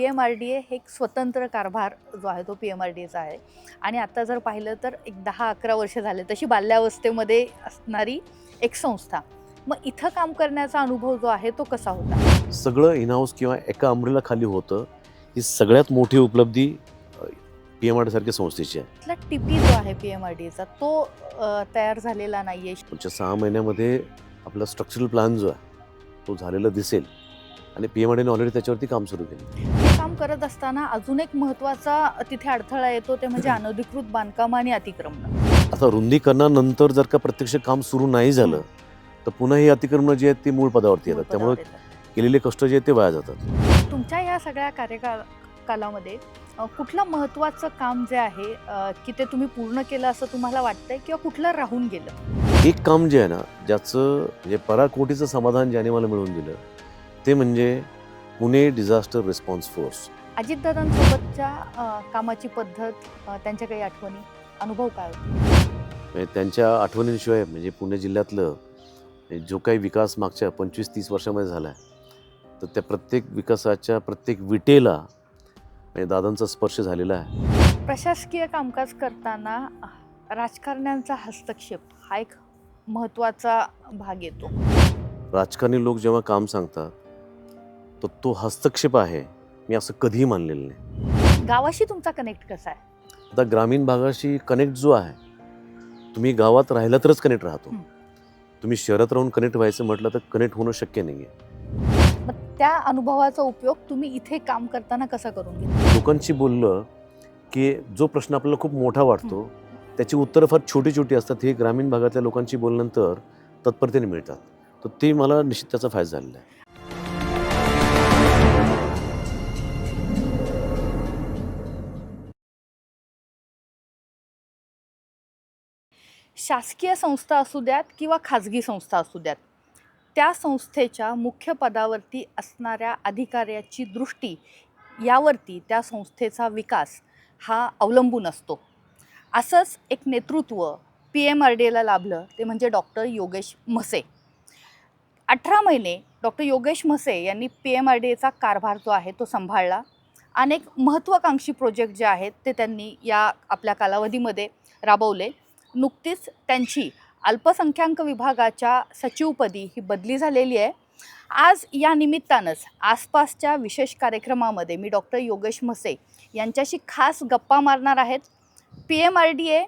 PMRDA हे एक स्वतंत्र कारभार जो आहे तो PMRDAचा आहे आणि आता जर पाहिलं तर एक 10-11 वर्ष झाले तशी बाल्यावस्थेमध्ये असणारी एक संस्था. मग इथं काम करण्याचा अनुभव जो आहे तो कसा होता? सगळं इन हाऊस किंवा एका अमरेला खाली होतं. ही सगळ्यात मोठी उपलब्धी PMRD सारख्या संस्थेची आहे. इथला टीपी जो आहे PMRDAचा तो तयार झालेला नाहीये. पुढच्या 6 महिन्यामध्ये आपला स्ट्रक्चरल प्लॅन जो आहे तो झालेला दिसेल आणि PMRDने ऑलरेडी त्याच्यावरती काम सुरू केलं. हे काम करत असताना अजून एक महत्त्वाचा तिथे अडथळा येतो ते म्हणजे अनधिकृत बांधकाम आणि अतिक्रमण. आता रुंदीकरणानंतर जर का प्रत्यक्ष काम सुरू नाही झालं तर पुन्हा ही अतिक्रमणं जी आहेत ती मूळ पदावरती येतात. त्यामुळे केलेले कष्ट जे आहेत ते वाया जातात. तुमच्या या सगळ्या कार्यकालामध्ये कुठलं महत्त्वाचं काम जे आहे की ते तुम्ही पूर्ण केलं असं तुम्हाला वाटतंय किंवा कुठलं राहून गेलं? एक काम जे आहे ना ज्याचं म्हणजे पराकोटीचं समाधान ज्याने मला मिळवून दिलं ते म्हणजे पुणे डिझास्टर रिस्पॉन्स फोर्स. अजितदादांसोबतच्या कामाची पद्धत, त्यांच्या काही आठवणी, अनुभव काय होते? म्हणजे त्यांच्या आठवणींशिवाय म्हणजे पुणे जिल्ह्यातलं जो काही विकास मागच्या 25-30 वर्षामध्ये झाला आहे तर त्या प्रत्येक विकासाच्या प्रत्येक विटेला म्हणजे दादांचा स्पर्श झालेला आहे. प्रशासकीय कामकाज करताना राजकारण्यांचा हस्तक्षेप हा एक महत्त्वाचा भाग येतो. राजकारणी लोक जेव्हा काम सांगतात तर तो हस्तक्षेप आहे मी असं कधीही मानलेलं नाही. गावाशी तुमचा कनेक्ट कसा आहे? आता ग्रामीण भागाशी कनेक्ट जो आहे तुम्ही गावात राहिला तरच कनेक्ट राहतो. तुम्ही शहरात राहून कनेक्ट व्हायचं म्हटलं तर कनेक्ट होणं शक्य नाही आहे. मग त्या अनुभवाचा उपयोग तुम्ही इथे काम करताना कसा करून घेता? लोकांशी बोललं की जो प्रश्न आपल्याला खूप मोठा वाटतो त्याची उत्तरं फार छोटी छोटी असतात. हे ग्रामीण भागातल्या लोकांशी बोलल्यानंतर तत्परतेने मिळतात. तर ते मला निश्चित त्याचा फायदा झालेला आहे. शासकीय संस्था असू द्यात किंवा खाजगी संस्था असू द्यात, त्या संस्थेच्या मुख्य पदावरती असणाऱ्या अधिकाऱ्याची दृष्टी यावरती त्या संस्थेचा विकास हा अवलंबून असतो. असंच एक नेतृत्व PMRDAला लाभलं ते म्हणजे डॉक्टर योगेश म्हसे. 18 महिने डॉक्टर योगेश म्हसे यांनी PMRDAचा कारभार जो आहे तो सांभाळला. अनेक महत्त्वाकांक्षी प्रोजेक्ट जे आहेत ते त्यांनी या आपल्या कालावधीमध्ये राबवले. नुकतीच त्यांची अल्पसंख्याक विभागाच्या सचिवपदी ही बदली झालेली आहे. आज या निमित्तानंच आसपासच्या विशेष कार्यक्रमामध्ये मी डॉक्टर योगेश म्हसे यांच्याशी खास गप्पा मारणार आहेत. PMRDA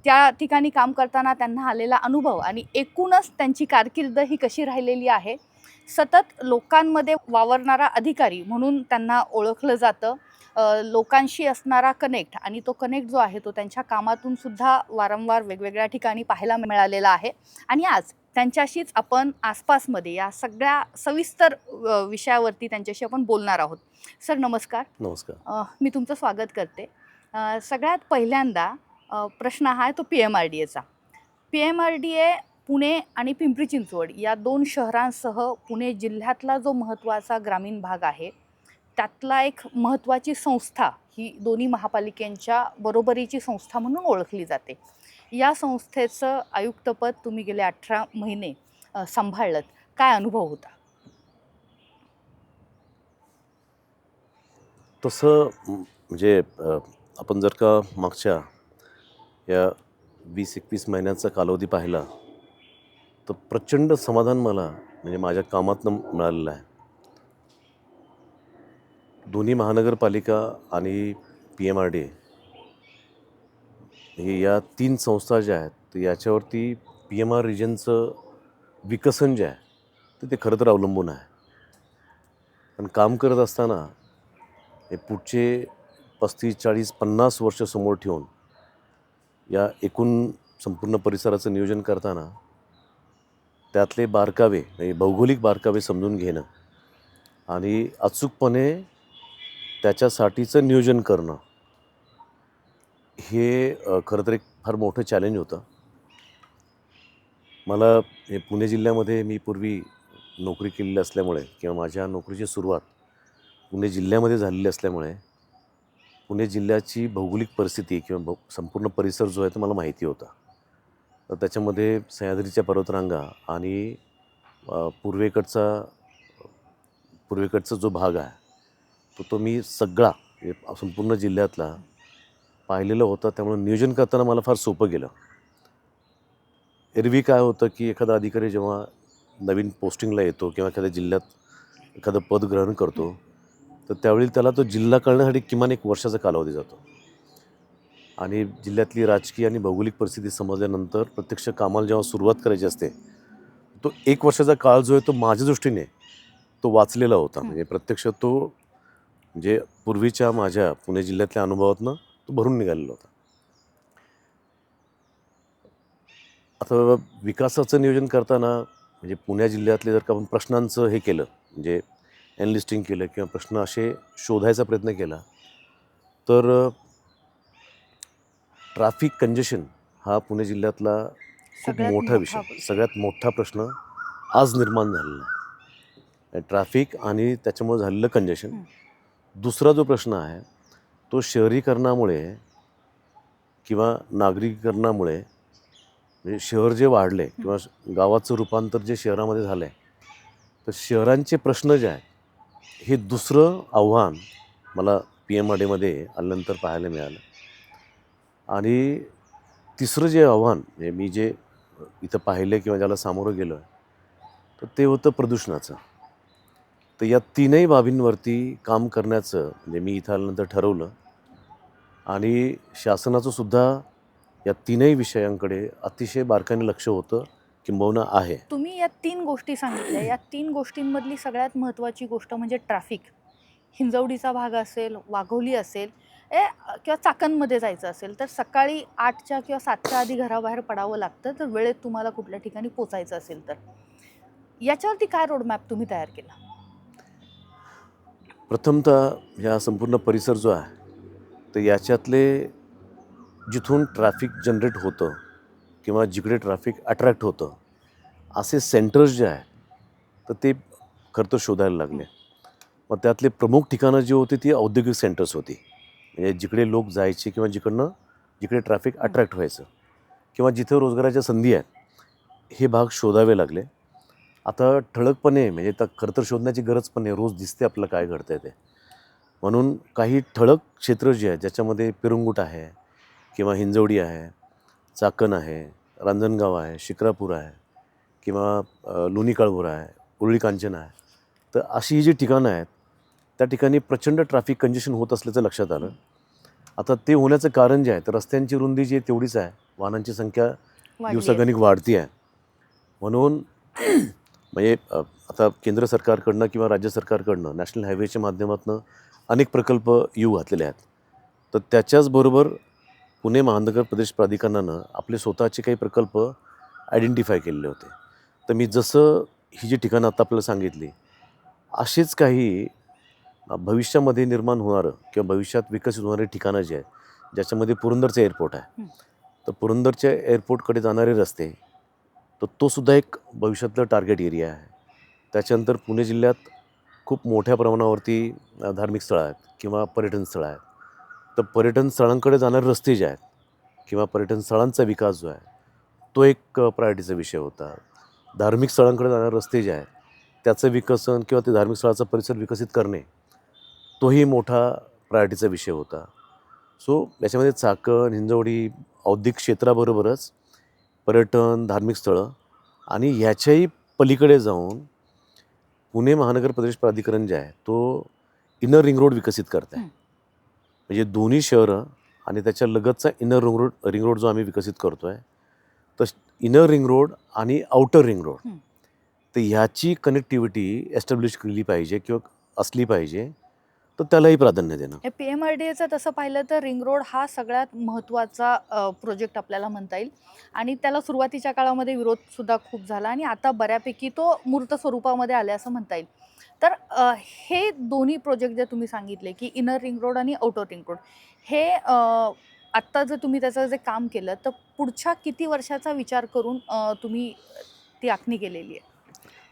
त्या ठिकाणी काम करताना त्यांना आलेला अनुभव आणि एकूणच त्यांची कारकीर्द ही कशी राहिलेली आहे. सतत लोकांमध्ये वावरणारा अधिकारी म्हणून त्यांना ओळखलं जातं. लोकांशी असणारा कनेक्ट आणि तो कनेक्ट जो आहे तो त्यांच्या कामातून सुद्धा वारंवार वेगवेगळ्या ठिकाणी पाहायला मिळालेला आहे. आणि आज त्यांच्याशीच आपण आसपासमध्ये या सगळ्या सविस्तर विषयावरती त्यांच्याशी आपण बोलणार आहोत. सर नमस्कार. नमस्कार. मी तुमचं स्वागत करते. सगळ्यात पहिल्यांदा प्रश्न हा आहे तो PMRDAचा. PMRDA पुणे आणि पिंपरी चिंचवड या 2 शहरांसह पुणे जिल्ह्यातला जो महत्त्वाचा ग्रामीण भाग आहे त्यातला एक महत्त्वाची संस्था ही दोन्ही महापालिकांच्या बरोबरीची संस्था म्हणून ओळखली जाते. या संस्थेचं आयुक्तपद तुम्ही गेले 18 महिने सांभाळलं. काय अनुभव होता? तसं म्हणजे आपण जर का मागच्या या 20-21 महिन्याचा कालावधी पाहिला तर प्रचंड समाधान मला म्हणजे माझ्या कामातनं मिळालेलं आहे. दोन्ही महानगरपालिका आणि PMRDA हे या 3 संस्था ज्या आहेत तर याच्यावरती PMR रिजनचं विकसन जे आहे ते खरं तर अवलंबून आहे. पण काम करत असताना हे पुढचे 35-40-50 वर्ष समोर ठेवून या एकूण संपूर्ण परिसराचं नियोजन करताना त्यातले बारकावे म्हणजे भौगोलिक बारकावे समजून घेणं आणि अचूकपणे त्याच्यासाठीचं नियोजन करणं हे खरं तर एक फार मोठं चॅलेंज होतं. मला हे पुणे जिल्ह्यामध्ये मी पूर्वी नोकरी केलेली असल्यामुळे किंवा माझ्या नोकरीची सुरुवात पुणे जिल्ह्यामध्ये झालेली असल्यामुळे पुणे जिल्ह्याची भौगोलिक परिस्थिती किंवा संपूर्ण परिसर जो आहे तो मला माहिती होता. तर त्याच्यामध्ये सह्याद्रीच्या पर्वतरांगा आणि पूर्वेकडचा जो भाग आहे तो मी सगळा म्हणजे संपूर्ण जिल्ह्यातला पाहिलेलं होतं. त्यामुळे नियोजन करताना मला फार सोपं गेलं. एरवी काय होतं की एखादा अधिकारी जेव्हा नवीन पोस्टिंगला येतो किंवा एखाद्या जिल्ह्यात एखादं पद ग्रहण करतो, तर त्यावेळी त्याला तो जिल्हा कळण्यासाठी किमान 1 वर्षाचा कालावधी जातो. आणि जिल्ह्यातली राजकीय आणि भौगोलिक परिस्थिती समजल्यानंतर प्रत्यक्ष कामाला जेव्हा सुरुवात करायची असते, तो 1 वर्षाचा काळ जो आहे तो माझ्या दृष्टीने तो वाचलेला होता. म्हणजे प्रत्यक्ष तो म्हणजे पूर्वीच्या माझ्या पुणे जिल्ह्यातल्या अनुभवातनं तो भरून निघालेला होता. आता विकासाचं नियोजन करताना म्हणजे पुणे जिल्ह्यातले जर का आपण प्रश्नांचं हे केलं, म्हणजे एनलिस्टिंग केलं किंवा प्रश्न असे शोधायचा प्रयत्न केला, तर ट्रॅफिक कंजेशन हा पुणे जिल्ह्यातला खूप सगळ्यात मोठा विषय, सगळ्यात मोठा प्रश्न आज निर्माण झालेला आहे. ट्रॅफिक आणि त्याच्यामुळे झालेलं कंजेशन. दुसरा जो प्रश्न आहे तो शहरीकरणामुळे किंवा नागरिकीकरणामुळे म्हणजे शहर जे वाढले किंवा गावाचं रूपांतर जे शहरामध्ये झालं आहे, तर शहरांचे प्रश्न जे आहेत हे दुसरं आव्हान मला PMRDमध्ये आल्यानंतर पाहायला मिळालं. आणि तिसरं जे आव्हान म्हणजे मी जे इथं पाहिलं किंवा ज्याला सामोरं गेलो आहे, तर ते होतं प्रदूषणाचं. तर या तीनही बाबींवरती काम करण्याचं म्हणजे मी इथं आल्यानंतर ठरवलं. आणि शासनाचं सुद्धा या तीनही विषयांकडे अतिशय बारकाईने लक्ष होतं किंबहुना आहे. तुम्ही या 3 गोष्टी सांगितल्या. या 3 गोष्टींमधली सगळ्यात महत्त्वाची गोष्ट म्हणजे ट्रॅफिक. हिंजवडीचा भाग असेल, वाघोली असेल किंवा चाकणमध्ये जायचं असेल, तर सकाळी 8च्या किंवा 7च्या आधी घराबाहेर पडावं लागतं, तर वेळेत तुम्हाला कुठल्या ठिकाणी पोचायचं असेल तर. याच्यावरती काय रोडमॅप तुम्ही तयार केला? प्रथमतः ह्या संपूर्ण परिसर जो आहे, तर याच्यातले जिथून ट्रॅफिक जनरेट होतं किंवा जिकडे ट्रॅफिक अट्रॅक्ट होतं, असे सेंटर्स जे आहेत, तर ते खरं तर शोधायला लागले. मग त्यातले प्रमुख ठिकाणं जी होती ती औद्योगिक सेंटर्स होती. म्हणजे जिकडे लोक जायचे किंवा जिकडे ट्रॅफिक अट्रॅक्ट व्हायचं किंवा जिथं रोजगाराच्या संधी आहेत, हे भाग शोधावे लागले. आता ठळकपणे म्हणजे तर खरं तर शोधण्याची गरज पण नाही, रोज दिसते आपल्याला काय घडतं आहे ते. म्हणून काही ठळक क्षेत्र जी आहेत ज्याच्यामध्ये पिरंगुट आहे किंवा हिंजवडी आहे, चाकण आहे, रांजणगाव आहे, शिक्रापूर आहे किंवा लोणी काळभोर आहे, उरुळी कांचन आहे. तर अशी ही जी ठिकाणं आहेत, त्या ठिकाणी प्रचंड ट्रॅफिक कंजेशन होत असल्याचं लक्षात आलं. आता ते होण्याचं कारण जे आहे, तर रस्त्यांची रुंदी जी आहे तेवढीच आहे, वाहनांची संख्या वाढली आहे. दिवसागणिक वाढती आहे. म्हणून म्हणजे आता केंद्र सरकारकडनं किंवा राज्य सरकारकडनं नॅशनल हायवेच्या माध्यमातून अनेक प्रकल्प येऊ घातलेले आहेत. तर त्याच्याचबरोबर पुणे महानगर प्रदेश प्राधिकरणानं आपले स्वतःचे काही प्रकल्प आयडेंटिफाय केलेले होते. तर मी जसं ही जी ठिकाणं आता आपल्याला सांगितली, अशीच काही भविष्यामध्ये निर्माण होणारं किंवा भविष्यात विकसित होणारे ठिकाणं जे आहेत, ज्याच्यामध्ये पुरंदरचं एअरपोर्ट आहे. तर पुरंदरच्या एअरपोर्टकडे जाणारे रस्ते, तर तो सुद्धा एक भविष्यातलं टार्गेट एरिया आहे. त्याच्यानंतर पुणे जिल्ह्यात खूप मोठ्या प्रमाणावरती धार्मिक स्थळं आहेत किंवा पर्यटन स्थळं आहेत. तर पर्यटन स्थळांकडे जाणारे रस्ते जे आहेत किंवा पर्यटन स्थळांचा विकास जो आहे, तो एक प्रायोरिटीचा विषय होता. धार्मिक स्थळांकडे जाणारे रस्ते जे आहेत, त्याचं विकसन किंवा ते धार्मिक स्थळाचा परिसर विकसित करणे, तोही मोठा प्रायोरिटीचा विषय होता. सो याच्यामध्ये चाकण, हिंजवडी, औद्योगिक क्षेत्राबरोबरच पर्यटन, धार्मिक स्थळं आणि ह्याच्याही पलीकडे जाऊन पुणे महानगर प्रदेश प्राधिकरण जे आहे, तो इनर रिंग रोड विकसित करत आहे. म्हणजे दोन्ही शहरं आणि त्याच्या लगतचा इनर रिंग रोड जो आम्ही विकसित करतो आहे, तर इनर रिंग रोड आणि आउटर रिंग रोड, तर ह्याची कनेक्टिव्हिटी एस्टॅब्लिश केली पाहिजे किंवा असली पाहिजे, तर त्यालाही प्राधान्य देणं. हे PMRDAचं तसं पाहिलं तर रिंग रोड हा सगळ्यात महत्त्वाचा प्रोजेक्ट आपल्याला म्हणता येईल आणि त्याला सुरुवातीच्या काळामध्ये विरोधसुद्धा खूप झाला आणि आता बऱ्यापैकी तो मूर्त स्वरूपामध्ये आले असं म्हणता येईल. तर हे दोन्ही प्रोजेक्ट जे तुम्ही सांगितले की इनर रिंग रोड आणि आउटर रिंग रोड, हे आत्ता जर तुम्ही त्याचं जे काम केलं तर पुढच्या किती वर्षाचा विचार करून तुम्ही ती आखणी केलेली आहे?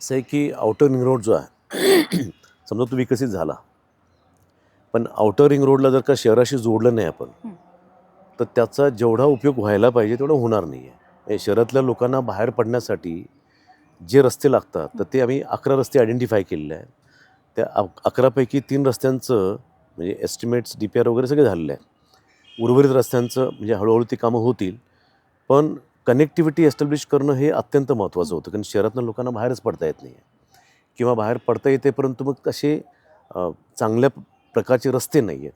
असं आहे की आउटर रिंग रोड जो आहे समजा तो विकसित झाला, पण आउटर रिंग रोडला जर का शहराशी जोडलं नाही आपण, तर त्याचा जेवढा उपयोग व्हायला पाहिजे तेवढा होणार नाही आहे. शहरातल्या लोकांना बाहेर पडण्यासाठी जे रस्ते लागतात, तर ते आम्ही 11 रस्ते आयडेंटिफाय केलेले आहेत. त्या 11पैकी 3 रस्त्यांचं म्हणजे एस्टिमेट्स DPR वगैरे सगळे झालेले आहेत. उर्वरित रस्त्यांचं म्हणजे हळूहळू ती कामं होतील. पण कनेक्टिव्हिटी एस्टॅब्लिश करणं हे अत्यंत महत्त्वाचं होतं, कारण शहरातनं लोकांना बाहेरच पडता येत नाही आहे किंवा बाहेर पडता येते परंतु मग असे चांगल्या प्रकारचे रस्ते नाही आहेत.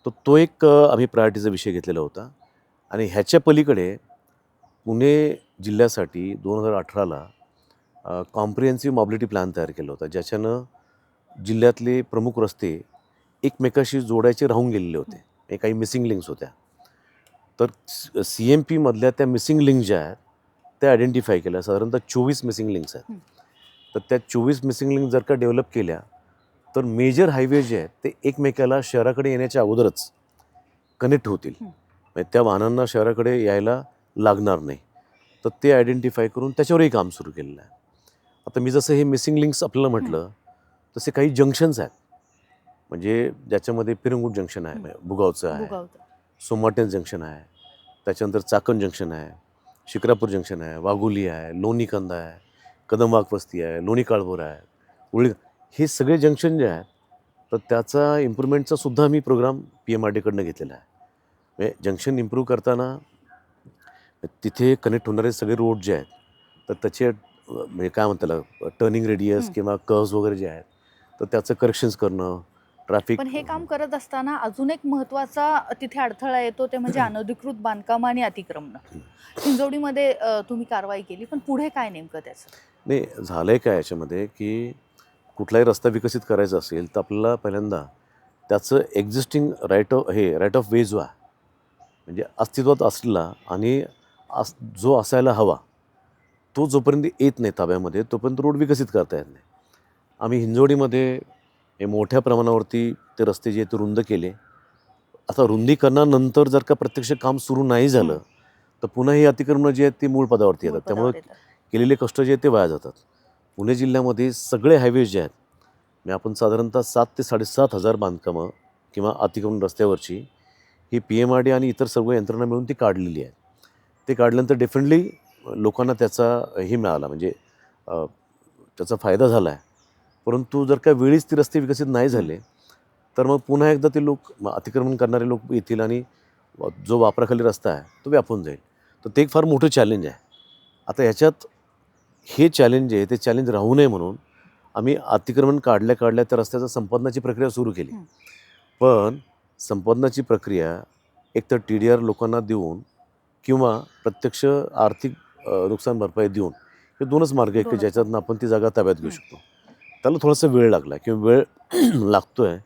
तर तो एक आम्ही प्रायोरिटीचा विषय घेतलेला होता. आणि ह्याच्या पलीकडे पुणे जिल्ह्यासाठी 2018ला कॉम्प्रिहेन्सिव्ह मॉबिलिटी प्लॅन तयार केला होता, ज्याच्यानं जिल्ह्यातले प्रमुख रस्ते एकमेकाशी जोडायचे राहून गेलेले होते. हे काही मिसिंग लिंक्स होत्या. तर CMPमधल्या त्या मिसिंग लिंक ज्या आहेत त्या आयडेंटिफाय केल्या. साधारणतः 24 मिसिंग लिंक्स आहेत. तर त्या 24 मिसिंग लिंक जर का डेव्हलप केल्या तर मेजर हायवे जे आहेत ते एकमेकाला शहराकडे येण्याच्या अगोदरच कनेक्ट होतील. म्हणजे त्या वाहनांना शहराकडे यायला लागणार नाही. तर ते आयडेंटिफाय करून त्याच्यावरही काम सुरू केलेलं आहे. आता मी जसं हे मिसिंग लिंक्स आपल्याला म्हटलं तसे काही जंक्शन्स आहेत, म्हणजे ज्याच्यामध्ये पिरंगुट जंक्शन आहे, म्हणजे भुगावचं आहे, सोमाटेन जंक्शन आहे, त्याच्यानंतर चाकण जंक्शन आहे, शिक्रापूर जंक्शन आहे, वाघोली आहे, लोणी कंदा आहे, कदमबाग वस्ती आहे, लोणी काळभोर आहे, उळी. हे सगळे जंक्शन जे आहेत तर त्याचा इम्प्रूव्हमेंटचा सुद्धा आम्ही प्रोग्राम PMRDकडनं घेतलेला आहे. म्हणजे जंक्शन इम्प्रूव्ह करताना तिथे कनेक्ट होणारे सगळे रोड जे आहेत तर त्याचे म्हणजे काय म्हणतात त्याला टर्निंग रेडियस किंवा कर्व्स वगैरे जे आहेत तर त्याचं करेक्शन्स करणं, ट्रॅफिक. पण हे काम करत असताना अजून एक महत्त्वाचा तिथे अडथळा येतो, ते म्हणजे अनधिकृत बांधकामं आणि अतिक्रमणं. हिंजवडीमध्ये तुम्ही कारवाई केली, पण पुढे काय नेमकं त्याचं? नाही, झालं आहे काय याच्यामध्ये की कुठलाही रस्ता विकसित करायचा असेल तर आपल्याला पहिल्यांदा त्याचं एक्झिस्टिंग राईट ऑफ वे जो आहे म्हणजे अस्तित्वात असलेला आणि जो असायला हवा तो जोपर्यंत येत नाही ताब्यामध्ये तोपर्यंत रोड विकसित करता येत नाही. आम्ही हिंजवडीमध्ये हे मोठ्या प्रमाणावरती ते रस्ते जे आहेत ते रुंद केले. आता रुंदीकरणानंतर जर का प्रत्यक्ष काम सुरू नाही झालं तर पुन्हा ही अतिक्रमणं जी आहेत ती मूळ पदावरती येतात. त्यामुळे केलेले कष्ट जे आहेत ते वाया जातात. पुणे जिल्ह्यामध्ये सगळे हायवेज जे आहेत म्हणजे आपण साधारणतः 7,000 ते 7,500 बांधकामं किंवा अतिक्रमण रस्त्यावरची ही PMRD आणि इतर सर्व यंत्रणा मिळून ती काढलेली आहे. ते काढल्यानंतर डेफिनेटली लोकांना त्याचा हे मिळाला म्हणजे त्याचा फायदा झाला आहे. परंतु जर का वेळीच ती रस्ते विकसित नाही झाले तर मग पुन्हा एकदा ते लोक अतिक्रमण करणारे लोक येतील आणि जो वापराखाली रस्ता आहे तो व्यापून जाईल. तर ते एक फार मोठं चॅलेंज आहे. आता ह्याच्यात हे चॅलेंज आहे ते चॅलेंज राहू नये म्हणून आम्ही अतिक्रमण काढल्या त्या रस्त्याचा संपादनाची प्रक्रिया सुरू केली. पण संपादनाची प्रक्रिया एकतर TDR लोकांना देऊन किंवा प्रत्यक्ष आर्थिक नुकसान भरपाई देऊन हे दोनच मार्ग आहेत की ज्याच्यातून आपण ती जागा ताब्यात घेऊ शकतो. त्याला थोडासा वेळ लागला किंवा वेळ लागतो आहे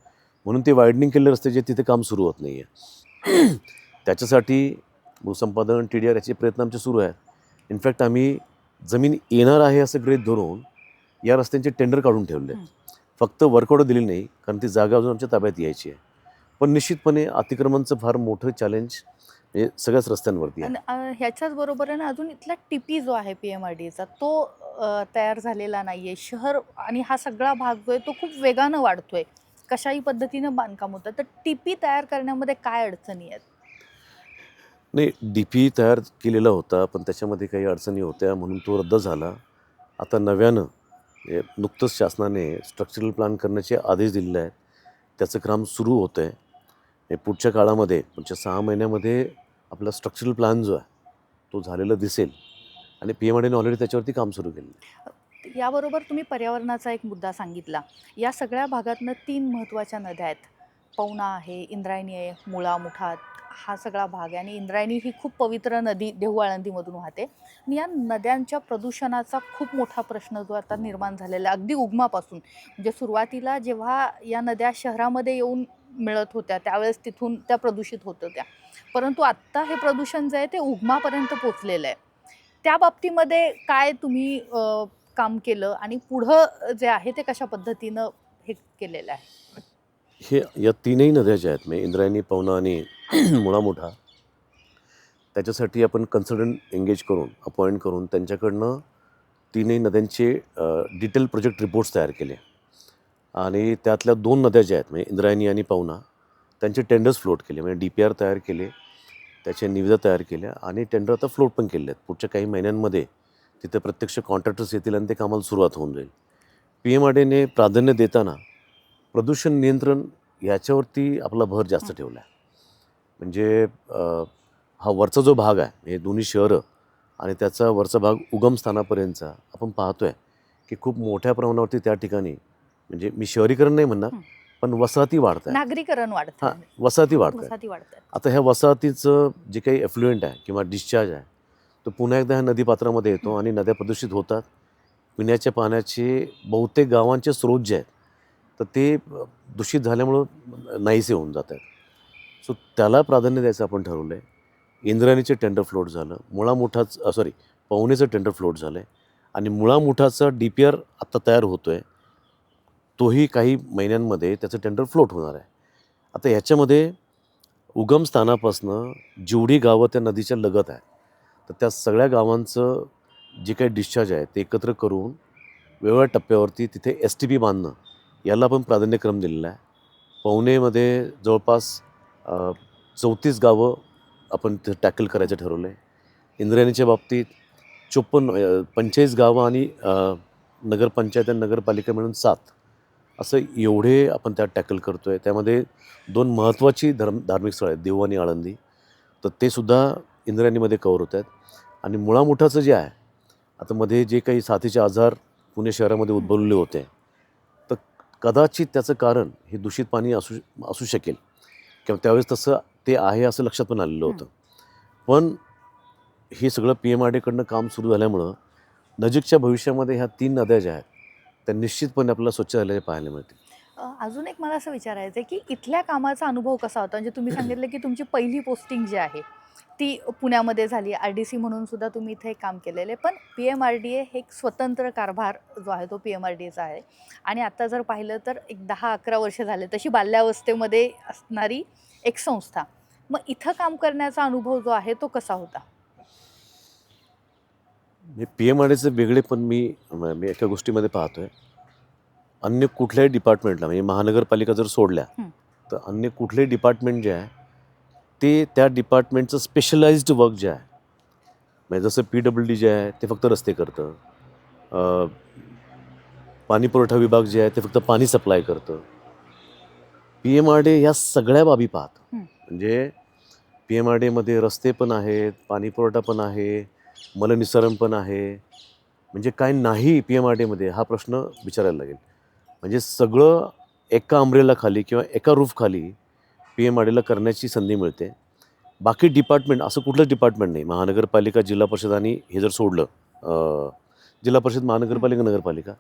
म्हणून ते वायडनिंग केलेले रस्ते जे तिथे काम सुरू होत नाही आहे. त्याच्यासाठी भूसंपादन TDR याचे प्रयत्न आमचे सुरू आहेत. इनफॅक्ट आम्ही जमीन येणार आहे असं गृहीत धरून या रस्त्यांचे टेंडर काढून ठेवले आहेत. फक्त वर्क ऑर्डर दिली नाही कारण ती जागा अजून आमच्या ताब्यात यायची आहे. पण निश्चितपणे अतिक्रमणचं फार मोठं चॅलेंज म्हणजे सगळ्याच रस्त्यांवरती आहे. ह्याच्याच बरोबर आहे ना, अजून इथला टिपी जो आहे PMRDचा तो तयार झालेला नाही आहे. शहर आणि हा सगळा भाग जो आहे तो खूप वेगानं वाढतोय, कशाही पद्धतीनं बांधकाम होतं. तर टिपी तयार करण्यामध्ये काय अडचणी आहेत? नाही, DP तयार केलेला होता पण त्याच्यामध्ये काही अडचणी होत्या म्हणून तो रद्द झाला. आता नव्यानं नुकतंच शासनाने स्ट्रक्चरल प्लॅन करण्याचे आदेश दिलेले आहेत. त्याचं काम सुरू होतं आहे. पुढच्या काळामध्ये पुढच्या 6 महिन्यामध्ये आपला स्ट्रक्चरल प्लॅन जो आहे तो झालेला दिसेल आणि PMRDने ऑलरेडी त्याच्यावरती काम सुरू केलं. याबरोबर तुम्ही पर्यावरणाचा एक मुद्दा सांगितला. या सगळ्या भागातनं 3 महत्त्वाच्या नद्या आहेत. पवना आहे, इंद्रायणी आहे, मुळा मुठा हा सगळा भाग आहे. आणि इंद्रायणी ही खूप पवित्र नदी देहू आळंदीमधून वाहते. आणि या नद्यांच्या प्रदूषणाचा खूप मोठा प्रश्न जो आता निर्माण झालेला आहे अगदी उगमापासून. म्हणजे सुरुवातीला जेव्हा या नद्या शहरामध्ये येऊन मिळत होत्या त्यावेळेस तिथून त्या प्रदूषित होत होत्या, परंतु आत्ता हे प्रदूषण जे आहे ते उगमापर्यंत पोचलेलं आहे. त्या बाबतीमध्ये काय तुम्ही काम केलं आणि पुढं जे आहे ते कशा पद्धतीनं हे केलेलं आहे? हे या 3ही नद्या ज्या आहेत म्हणजे इंद्रायणी, पवना आणि मुळा मुठा त्याच्यासाठी आपण कन्सल्टंट एंगेज करून अपॉइंट करून त्यांच्याकडनं 3ही नद्यांचे डिटेल प्रोजेक्ट रिपोर्ट्स तयार केले आणि त्यातल्या 2 नद्या ज्या आहेत म्हणजे इंद्रायणी आणि पवना त्यांचे टेंडर्स फ्लोट केले. म्हणजे DPR तयार केले, त्याच्या निविदा तयार केल्या आणि टेंडर आता फ्लोट पण केले आहेत. पुढच्या काही महिन्यांमध्ये तिथे प्रत्यक्ष कॉन्ट्रॅक्टर्स येतील आणि ते कामाला सुरुवात होऊन जाईल. PMRDने प्राधान्य देताना प्रदूषण नियंत्रण याच्यावरती आपला भर जास्त ठेवला आहे. म्हणजे हा वरचा जो भाग आहे हे दोन्ही शहरं आणि त्याचा वरचा भाग उगम स्थानापर्यंतचा आपण पाहतो आहे की खूप मोठ्या प्रमाणावरती त्या ठिकाणी, म्हणजे मी शहरीकरण नाही म्हणणार, पण वसाहती वाढत आहेत. नागरीकरण वाढतं. हां, वसाहती वाढत आहेत. वसाहती वाढतात. आता ह्या वसाहतीचं जे काही एफ्लुएंट आहे किंवा डिस्चार्ज आहे तो पुन्हा एकदा ह्या नदीपात्रामध्ये येतो आणि नद्या प्रदूषित होतात. पिण्याच्या पाण्याचे बहुतेक गावांचे स्रोत जे आहेत तर ते दूषित झाल्यामुळं नाहीसे होऊन जात आहेत. सो त्याला प्राधान्य द्यायचं आपण ठरवलं आहे. इंद्रायणीचे टेंडर फ्लोट झालं, पवनेचं टेंडर फ्लोट झालं आहे आणि मुळामुठाचा DPR आत्ता तयार होतो आहे. तोही काही महिन्यांमध्ये त्याचं टेंडर फ्लोट होणार आहे. आता ह्याच्यामध्ये उगम स्थानापासनं जेवढी गावं त्या नदीच्या लगत आहे तर त्या सगळ्या गावांचं जे काही डिस्चार्ज आहे ते एकत्र करून वेगवेगळ्या टप्प्यावरती तिथे STP बांधणं याला आपण प्राधान्यक्रम दिलेला आहे. पवनेमध्ये जवळपास 34 गावं आपण तिथे टॅकल करायचं ठरवलं आहे. इंद्रायणीच्या बाबतीत 45 गावं आणि नगरपंचायत आणि नगरपालिका मिळून 7 असं एवढे आपण त्यात टॅकल करतो आहे. त्यामध्ये 2 महत्त्वाची धार्मिक स्थळं आहेत, देहू आणि आळंदी, तर ते सुद्धा इंद्रायणीमध्ये कव्हर होत आहेत. आणि मुळामुठाचं जे आहे, आता मध्ये जे काही साथीचे आजार पुणे शहरामध्ये उद्भवलेले होते तर कदाचित त्याचं कारण हे दूषित पाणी असू शकेल किंवा त्यावेळेस तसं ते आहे असं लक्षात पण आलेलं होतं. पण हे सगळं PMRDकडनं काम सुरू झाल्यामुळं नजीकच्या भविष्यामध्ये ह्या 3 नद्या ज्या आहेत त्या निश्चितपणे आपल्याला स्वच्छ झालेल्या पाहायला मिळतील. अजून एक मला असं विचारायचं आहे की इथल्या कामाचा अनुभव कसा होता? म्हणजे तुम्ही सांगितलं की तुमची पहिली पोस्टिंग जी आहे ती पुण्यामध्ये झाली. RDC म्हणून सुद्धा तुम्ही इथे काम केलेलं आहे. पण PMRDA हे एक स्वतंत्र कारभार जो आहे तो PMRDAचा आहे. आणि आता जर पाहिलं तर एक 10-11 वर्ष झाले तशी बाल्यावस्थेमध्ये असणारी एक संस्था. मग इथं काम करण्याचा अनुभव जो आहे तो कसा होता? PMRDAचं वेगळे पण मी एका गोष्टीमध्ये पाहतो आहे, अन्य कुठल्याही डिपार्टमेंटला म्हणजे महानगरपालिका जर सोडल्या तर अन्य कुठलेही डिपार्टमेंट जे आहे ते त्या डिपार्टमेंटचं स्पेशलाइज्ड वर्क जे आहे, म्हणजे जसं PWD जे आहे ते फक्त रस्ते करतं, पाणी पुरवठा विभाग जे आहे ते फक्त पाणी सप्लाय करतं. PMRDA या सगळ्या बाबी पाहतं. म्हणजे PMRDAमध्ये रस्ते पण आहेत, पाणी पुरवठा पण आहे, मलनिस्सारण पण आहे. म्हणजे काय नाही PMRDAमध्ये हा प्रश्न विचारायला लागेल. म्हणजे सगळं एका अम्ब्रेलाखाली किंवा एका रूफखाली PMRDAला करण्याची संधी मिळते. बाकी डिपार्टमेंट असं कुठलंच डिपार्टमेंट नाही, महानगरपालिका, जिल्हा परिषद आणि हे जर सोडलं जिल्हा परिषद, महानगरपालिका, नगरपालिका,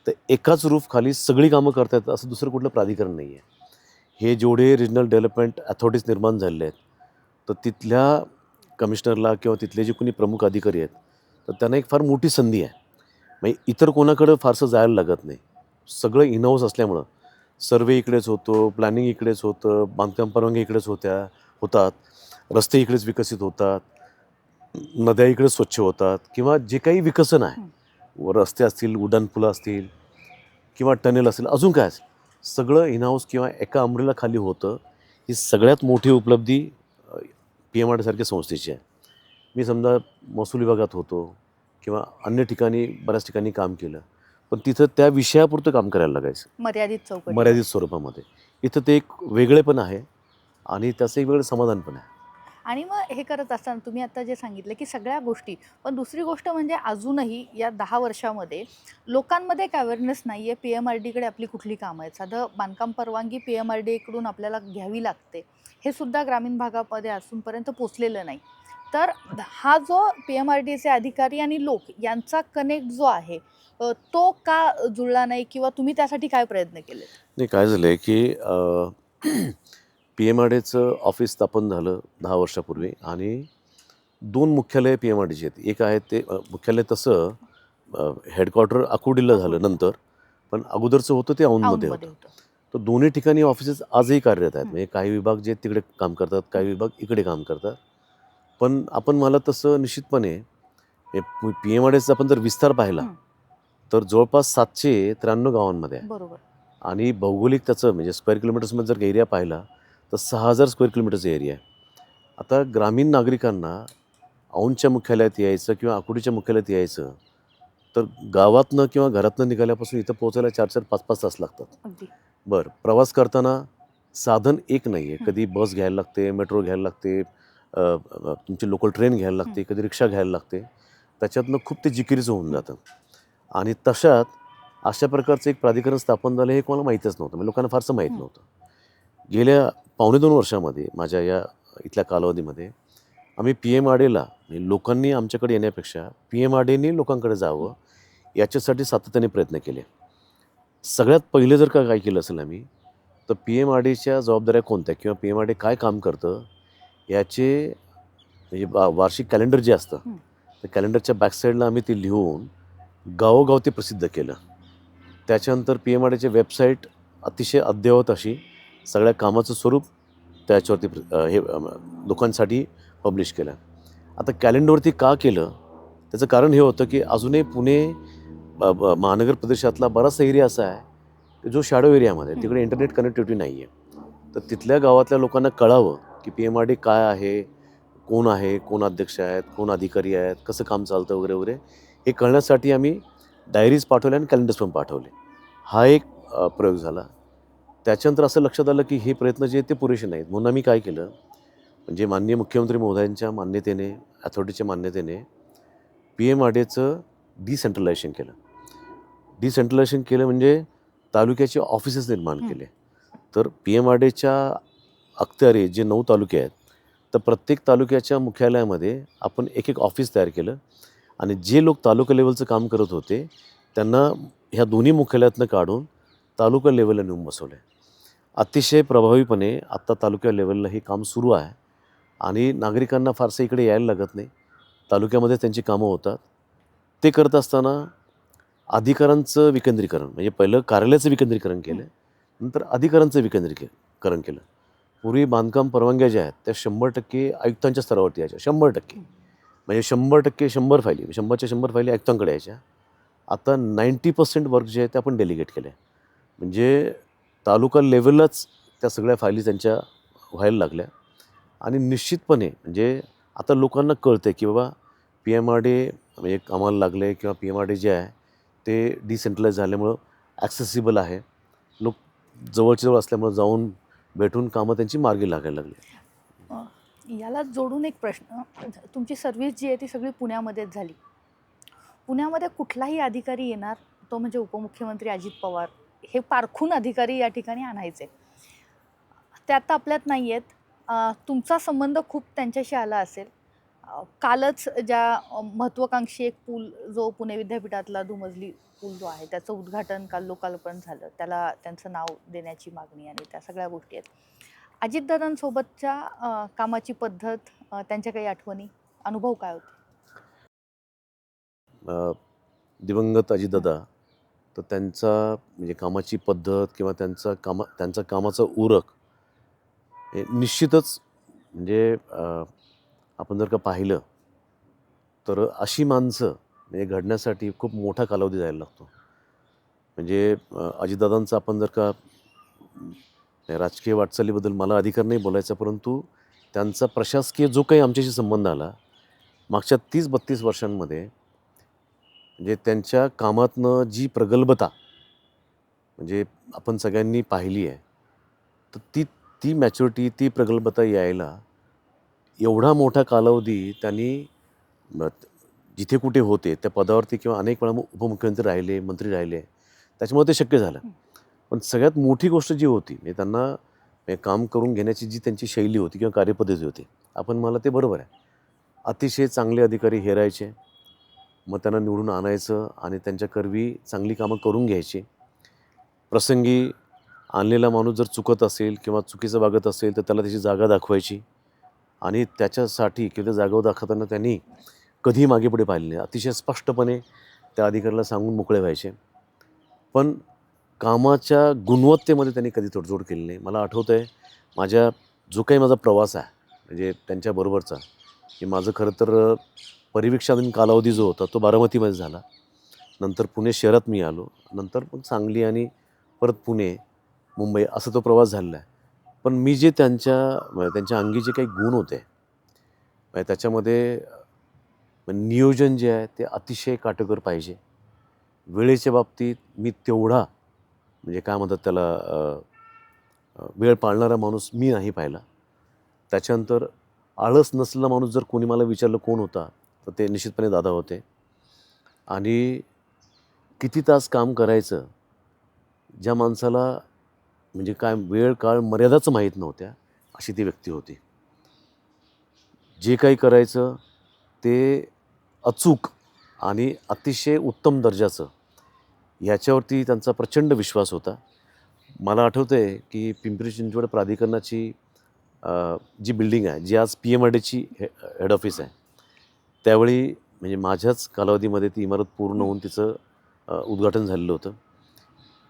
तर एकाच रूफखाली सगळी कामं करता येतात असं दुसरं कुठलं प्राधिकरण नाही आहे. हे जेवढे रिजनल डेव्हलपमेंट अथॉरिटीज निर्माण झालेले आहेत तर तिथल्या कमिशनरला किंवा तिथले जे कोणी प्रमुख अधिकारी आहेत तर त्यांना एक फार मोठी संधी आहे. म्हणजे इतर कोणाकडं फारसं जायला लागत नाही. सगळं इनहाऊस असल्यामुळं सर्वे इकडेच होतो, प्लॅनिंग इकडेच होतं, बांधकाम परवानगी इकडेच होतात, रस्ते इकडेच विकसित होतात, नद्या इकडेच स्वच्छ होतात किंवा जे काही विकसन आहे, रस्ते असतील, उड्डाणपुलं असतील किंवा टनेल असेल, अजून काय असेल, सगळं इनहाऊस किंवा एका अम्ब्रेलाखाली होतं. ही सगळ्यात मोठी उपलब्धी PMRDA संस्थेची आहे. मी समजा महसूल विभागात होतो किंवा अन्य ठिकाणी बऱ्याच ठिकाणी काम केलं, पण तिथं त्या विषयापुरतं काम करायला लागायचं मर्यादित स्वरूपामध्ये. इथं ते एक वेगळेपण आहे आणि त्याचं एक वेगळं समाधान पण आहे. आणि मग हे करत असताना तुम्ही आता जे सांगितलं की सगळ्या गोष्टी, पण दुसरी गोष्ट म्हणजे अजूनही या 10 वर्षामध्ये लोकांमध्ये एक अवेअरनेस नाही आहे PMRDAकडे आपली कुठली कामं आहेत. साधं बांधकाम परवानगी PMRDAकडून आपल्याला घ्यावी लागते, हे सुद्धा ग्रामीण भागामध्ये अजूनपर्यंत पोचलेलं नाही. तर हा जो PMRDAचे अधिकारी आणि लोक यांचा कनेक्ट जो आहे तो का जुळला नाही किंवा तुम्ही त्यासाठी काय प्रयत्न केले? नाही, काय झालं आहे की PMRDAचं ऑफिस स्थापन झालं 10 वर्षापूर्वी आणि 2 मुख्यालय PMRDAची आहेत. एक आहे ते मुख्यालय तसं हेडक्वार्टर आकुर्डीला झालं नंतर, पण अगोदरचं होतं ते औंधमध्ये होतं. तर दोन्ही ठिकाणी ऑफिसेस आजही कार्यरत आहेत. म्हणजे काही विभाग जे तिकडे काम करतात, काही विभाग इकडे काम करतात. पण आपण मला तसं निश्चितपणे PMRDAचा आपण जर विस्तार पाहिला तर जवळपास 793 गावांमध्ये आहे. बरोबर. आणि भौगोलिक त्याचं म्हणजे स्क्वेअर किलोमीटर्समध्ये जर एरिया पाहिला तर 6000 स्क्वेअर किलोमीटरचा एरिया आहे. आता ग्रामीण नागरिकांना औंधच्या मुख्यालयात यायचं किंवा आकुर्डीच्या मुख्यालयात यायचं तर गावातनं किंवा घरातनं निघाल्यापासून इथं पोहोचायला 4-4, 5-5 तास लागतात. बरं, प्रवास करताना साधन एक नाही आहे. कधी बस घ्यायला लागते, मेट्रो घ्यायला लागते, तुमची लोकल ट्रेन घ्यायला लागते, कधी रिक्षा घ्यायला लागते. त्याच्यातनं खूप ते जिकिरीचं होऊन जातं. आणि तशात अशा प्रकारचं एक प्राधिकरण स्थापन झालं हे कोणाला माहीतच नव्हतं. म्हणजे लोकांना फारसं माहीत नव्हतं. गेल्या 2.5 वर्षामध्ये माझ्या या इथल्या कालावधीमध्ये आम्ही PMRDAला म्हणजे लोकांनी आमच्याकडे येण्यापेक्षा PMRDAने लोकांकडे जावं याच्यासाठी सातत्याने प्रयत्न केले. सगळ्यात पहिले जर का काय केलं असेल आम्ही, तर PMRDAच्या जबाबदाऱ्या कोणत्या किंवा PMRDA काय काम करतं याचे म्हणजे वार्षिक कॅलेंडर जे असतं, त्या कॅलेंडरच्या बॅकसाईडला आम्ही ते लिहून गावोगाव ते प्रसिद्ध केलं. त्याच्यानंतर PMRDAची वेबसाईट अतिशय अद्ययावत अशी सगळ्या कामाचं स्वरूप त्याच्यावरती लोकांसाठी पब्लिश केलं. आता कॅलेंडरवरती का केलं? त्याचं कारण हे होतं की अजूनही पुणे महानगर प्रदेशातला बराचसा एरिया असा आहे की जो शॅडो एरियामध्ये तिकडे इंटरनेट कनेक्टिव्हिटी नाही आहे. तर तिथल्या गावातल्या लोकांना कळावं की PMRDA काय आहे, कोण अध्यक्ष आहेत, कोण अधिकारी आहेत, कसं काम चालतं वगैरे वगैरे हे कळण्यासाठी आम्ही डायरीज पाठवल्या आणि कॅलेंडर्स पण पाठवले. हा एक प्रयोग झाला. त्याच्यानंतर असं लक्षात आलं की हे प्रयत्न जे आहेत ते पुरेसे नाहीत. म्हणून आम्ही काय केलं, म्हणजे माननीय मुख्यमंत्री महोदयांच्या मान्यतेने, अथॉरिटीच्या मान्यतेने PMRDAचं डिसेंट्रलायझेशन केलं. डिसेंट्रलायझेशन केलं म्हणजे तालुक्याचे ऑफिसेस निर्माण केले. तर PMRDAच्या अखत्यारीत जे 9 तालुके आहेत, तर प्रत्येक तालुक्याच्या मुख्यालयामध्ये आपण एक ऑफिस तयार केलं आणि जे लोक तालुका लेवलचं काम करत होते, त्यांना ह्या दोन्ही मुख्यालयातनं काढून तालुका लेवलला नेऊन बसवलं. अतिशय प्रभावीपणे आत्ता तालुका लेवलला हे काम सुरू आहे आणि नागरिकांना फारसं इकडे यायला लागत नाही. तालुक्यामध्ये त्यांची कामं होतात. ते करत असताना अधिकारांचं विकेंद्रीकरण म्हणजे पहिलं कार्यालयाचं विकेंद्रीकरण केलं, नंतर अधिकारांचं विकेंद्रीकरण केलं. पूर्वी बांधकाम परवानग्या ज्या आहेत त्या 100% आयुक्तांच्या स्तरावरती यायच्या, 100%. म्हणजे 100% 100 फायली, 100च्या 100 फायली आयुक्तांकडे यायच्या. आता 90% वर्क जे आहे ते आपण डेलिगेट केलं आहे. म्हणजे तालुका लेवललाच त्या सगळ्या फायली त्यांच्या व्हायला लागल्या आणि निश्चितपणे म्हणजे आता लोकांना कळतं आहे की बाबा PMRDA म्हणजे कामाला लागले किंवा PMRDA जे आहे ते डिसेंट्रलाइज झाल्यामुळं ॲक्सेसिबल आहे. लोक जवळच्या जवळ असल्यामुळं जाऊन भेटून कामं त्यांची मार्गी लागायला लागली. याला जोडून एक प्रश्न, तुमची सर्व्हिस जी आहे ती सगळी पुण्यामध्येच झाली. पुण्यामध्ये कुठलाही अधिकारी येणार तो म्हणजे उपमुख्यमंत्री अजित पवार, हे पारखून अधिकारी या ठिकाणी आणायचे. ते आता आपल्यात नाही आहेत. तुमचा संबंध खूप त्यांच्याशी आला असेल. कालच ज्या महत्त्वाकांक्षी एक पूल जो पुणे विद्यापीठातला दुमजली पूल जो आहे त्याचं उद्घाटन काल लोकार्पण झालं. त्याला त्यांचं नाव देण्याची मागणी आणि त्या सगळ्या गोष्टी आहेत. अजितदादांसोबतच्या कामाची पद्धत, त्यांच्या काही आठवणी, अनुभव काय होते? दिवंगत अजितदादा तर त्यांचा म्हणजे कामाची पद्धत किंवा त्यांचा कामाचा उरक हे निश्चितच म्हणजे आपण जर का पाहिलं तर अशी माणसं म्हणजे घडण्यासाठी खूप मोठा कालावधी जायला लागतो. म्हणजे अजितदादांचं आपण जर का राजकीय वाटचालीबद्दल मला अधिकार नाही बोलायचा, परंतु त्यांचा प्रशासकीय जो काही आमच्याशी संबंध आला मागच्या 30-32 वर्षांमध्ये म्हणजे त्यांच्या कामातनं जी प्रगल्भता म्हणजे आपण सगळ्यांनी पाहिली आहे, तर ती ती मॅच्युरिटी, ती प्रगल्भता यायला एवढा मोठा कालावधी त्यांनी म जिथे कुठे होते त्या पदावरती किंवा अनेक वेळा उपमुख्यमंत्री राहिले, मंत्री राहिले, त्याच्यामुळे ते शक्य झालं. पण सगळ्यात मोठी गोष्ट जी होती म्हणजे त्यांना काम करून घेण्याची जी त्यांची शैली होती किंवा कार्यपद्धती होती, आपण मला ते बरोबर आहे. अतिशय चांगले अधिकारी हेरायचे, मग त्यांना निवडून आणायचं आणि त्यांच्याकरवी चांगली कामं करून घ्यायची. प्रसंगी आणलेला माणूस जर चुकत असेल किंवा चुकीचं वागत असेल तर त्याला त्याची जागा दाखवायची आणि त्याच्यासाठी किंवा त्या जागेवर दाखवताना त्यांनी कधीही मागेपुढे पाहिले नाही. अतिशय स्पष्टपणे त्या अधिकाऱ्याला सांगून मोकळे व्हायचे. पण कामाच्या गुणवत्तेमध्ये त्यांनी कधी तडजोड केली नाही. मला आठवतं आहे जो काही माझा प्रवास आहे म्हणजे त्यांच्याबरोबरचा, की माझं खरं तर परिवीक्षाधीन कालावधी जो होता तो बारामतीमध्ये झाला. नंतर पुणे शहरात मी आलो. नंतर मग सांगली आणि परत पुणे, मुंबई असा तो प्रवास झालेला आहे. पण मी जे त्यांच्या अंगी जे काही गुण होते, म्हणजे त्याच्यामध्ये नियोजन जे आहे ते अतिशय काटेकोर पाहिजे. वेळेच्या बाबतीत मी तेवढा म्हणजे काय म्हणतात त्याला वेळ पाळणारा माणूस मी नाही पाहिला. त्याच्यानंतर आळस नसलेला माणूस जर कोणी मला विचारलं कोण होता, तर ते निश्चितपणे दादा होते. आणि किती तास काम करायचं, ज्या माणसाला म्हणजे काय वेळ काळ मर्यादाच माहीत नव्हत्या, अशी ती व्यक्ती होती. जे काही करायचं ते अचूक आणि अतिशय उत्तम दर्जाचं, याच्यावरती त्यांचा प्रचंड विश्वास होता. मला आठवतं आहे की पिंपरी चिंचवड प्राधिकरणाची जी बिल्डिंग आहे, जी आज PMRDची हेड ऑफिस आहे, त्यावेळी म्हणजे माझ्याच कालावधीमध्ये ती इमारत पूर्ण होऊन तिचं उद्घाटन झालेलं होतं.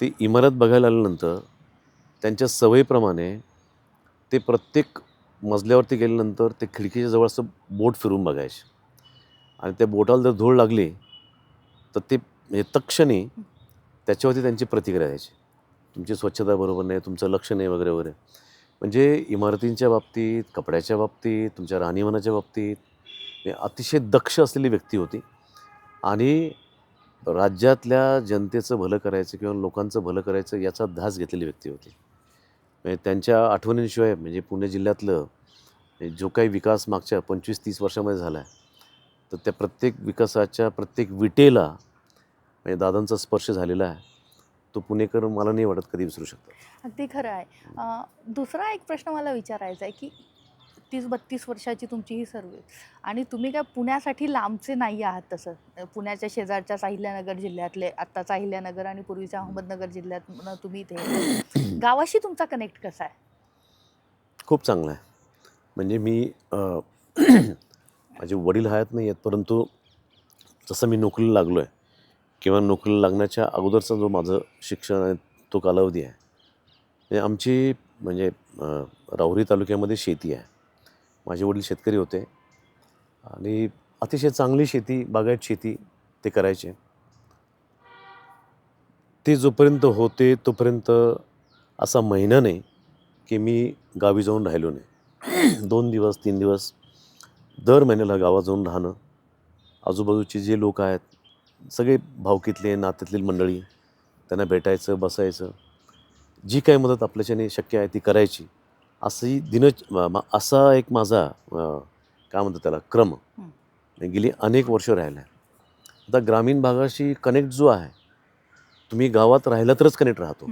ती इमारत बघायला आल्यानंतर त्यांच्या सवयीप्रमाणे ते प्रत्येक मजल्यावरती गेल्यानंतर ते खिडकीच्या जवळ असं बोट फिरून बघायचे आणि त्या बोटाला जर धूळ लागली तर ते म्हणजे तत्क्षणी त्याच्यावरती त्यांची प्रतिक्रिया द्यायची. तुमची स्वच्छता बरोबर नाही, तुमचं लक्ष नाही वगैरे वगैरे. म्हणजे इमारतींच्या बाबतीत, कपड्याच्या बाबतीत, तुमच्या राहणीमानाच्या बाबतीत अतिशय दक्ष असलेली व्यक्ती होती. आणि राज्यातल्या जनतेचं भलं करायचं किंवा लोकांचं भलं करायचं याचा ध्यास घेतलेली व्यक्ती होती. म्हणजे त्यांच्या आठवणींशिवाय म्हणजे पुणे जिल्ह्यातलं जो काही विकास मागच्या 25-30 वर्षामध्ये झाला आहे, तर त्या प्रत्येक विकासाच्या प्रत्येक विटेला म्हणजे दादांचा स्पर्श झालेला आहे. तो पुणेकर मला नाही वाटत कधी विसरू शकतात. अगदी खरं आहे. दुसरा एक प्रश्न मला विचारायचा आहे की 30-32 वर्षाची तुमची ही सर्व्हिस आणि तुम्ही काय पुण्यासाठी लांबचे नाही आहात तसं. पुण्याच्या शेजारच्या अहिल्यानगर जिल्ह्यातले, आत्ताचा अहिल्यानगर आणि पूर्वीच्या अहमदनगर जिल्ह्यात तुम्ही इथे गावाशी तुमचा कनेक्ट कसा आहे? खूप चांगला आहे. म्हणजे मी माझे वडील हयात नाही आहेत, परंतु जसं मी नोकरीला लागलो आहे किंवा नोकरीला लागण्याच्या अगोदरचा जो माझं शिक्षण आहे तो कालावधी आहे, म्हणजे आमची म्हणजे राहुरी तालुक्यामध्ये शेती आहे. माझे वडील शेतकरी होते आणि अतिशय चांगली शेती, बागायत शेती ते करायचे. ते जोपर्यंत होते तोपर्यंत असा महिना नाही की मी गावी जाऊन राहिलो नाही. 2 दिवस 3 दिवस दर महिन्याला गावात जाऊन राहणं. आजूबाजूचे जे लोक आहेत, सगळे भावकीतले, नात्यातली मंडळी, त्यांना भेटायचं, बसायचं. जी काही मदत आपल्याच्याने शक्य आहे ती करायची. अशी असा एक माझा काय म्हणतात त्याला क्रम गेली अनेक वर्ष राहिला आहे. आता ग्रामीण भागाशी कनेक्ट जो आहे, तुम्ही गावात राहिला तरच कनेक्ट राहतो.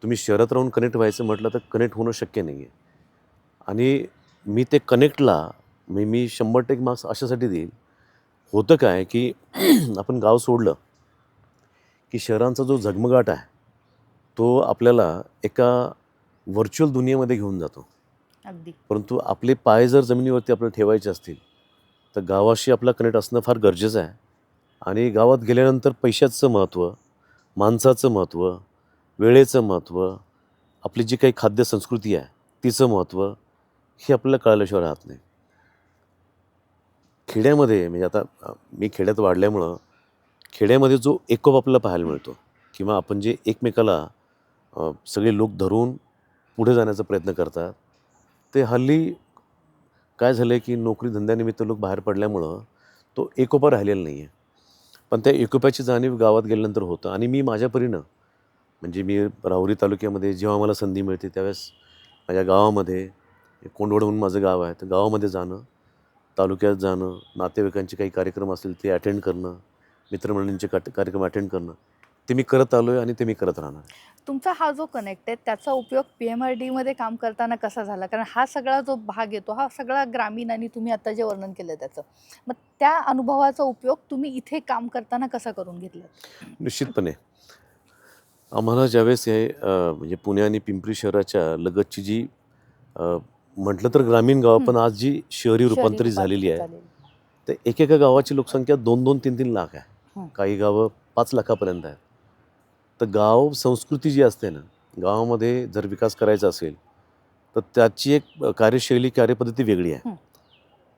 तुम्ही शहरात राहून कनेक्ट व्हायचं म्हटलं तर कनेक्ट होणं शक्य नाही आहे. आणि मी ते कनेक्टला मी 100% मार्क्स अशासाठी देईल. होतं काय की आपण गाव सोडलं की शहरांचा जो झगमगाट आहे तो आपल्याला एका व्हर्च्युअल दुनियेमध्ये घेऊन जातो. अगदी. परंतु आपले पाय जर जमिनीवरती आपल्याला ठेवायचे असतील तर गावाशी आपला कनेक्ट असणं फार गरजेचं आहे. आणि गावात गेल्यानंतर पैशाचं महत्त्व, माणसाचं महत्त्व, वेळेचं महत्त्व, आपली जी काही खाद्य संस्कृती आहे तिचं महत्त्व हे आपल्याला कळल्याशिवाय राहत नाही. खेड्यामध्ये म्हणजे आता मी खेड्यात वाढल्यामुळं खेड्यामध्ये जो एकोप आपल्याला पाहायला मिळतो किंवा आपण जे एकमेकाला सगळे लोक धरून पुढे जाण्याचा प्रयत्न करतात, ते हल्ली काय झालं आहे की नोकरी धंद्यानिमित्त लोक बाहेर पडल्यामुळं तो एकोपा राहिलेला नाही आहे. पण त्या एकोप्याची जाणीव गावात गेल्यानंतर होतं. आणि मी माझ्या परीनं म्हणजे मी राहुरी तालुक्यामध्ये जेव्हा मला संधी मिळते त्यावेळेस माझ्या गावामध्ये कोंडवड म्हणून माझं गाव आहे, तर गावामध्ये जाणं, तालुक्यात जाणं, नातेवाईकांचे काही कार्यक्रम असतील ते अटेंड करणं, मित्रमंडळींचे कार्यक्रम अटेंड करणं, ते मी करत आलो आहे आणि ते मी करत राहणार. तुमचा हा जो कनेक्ट आहे त्याचा उपयोग PMRDमध्ये काम करताना कसा झाला? कारण हा सगळा जो भाग येतो हा सगळा ग्रामीण आणि तुम्ही आता जे वर्णन केलं त्याचं. मग त्या अनुभवाचा उपयोग तुम्ही इथे काम करताना कसा करून घेतला? निश्चितपणे आम्हाला ज्यावेळेस हे म्हणजे पुणे आणि पिंपरी शहराच्या लगतची जी म्हटलं तर ग्रामीण गावं पण आज जी शहरी रूपांतरित झालेली आहे, तर एकेका गावाची लोकसंख्या 2-2, 3-3 लाख आहे. काही गावं 5 लाखापर्यंत आहेत. तर गाव संस्कृती जी असते ना, गावामध्ये जर विकास करायचा असेल तर त्याची एक कार्यशैली, कार्यपद्धती वेगळी आहे.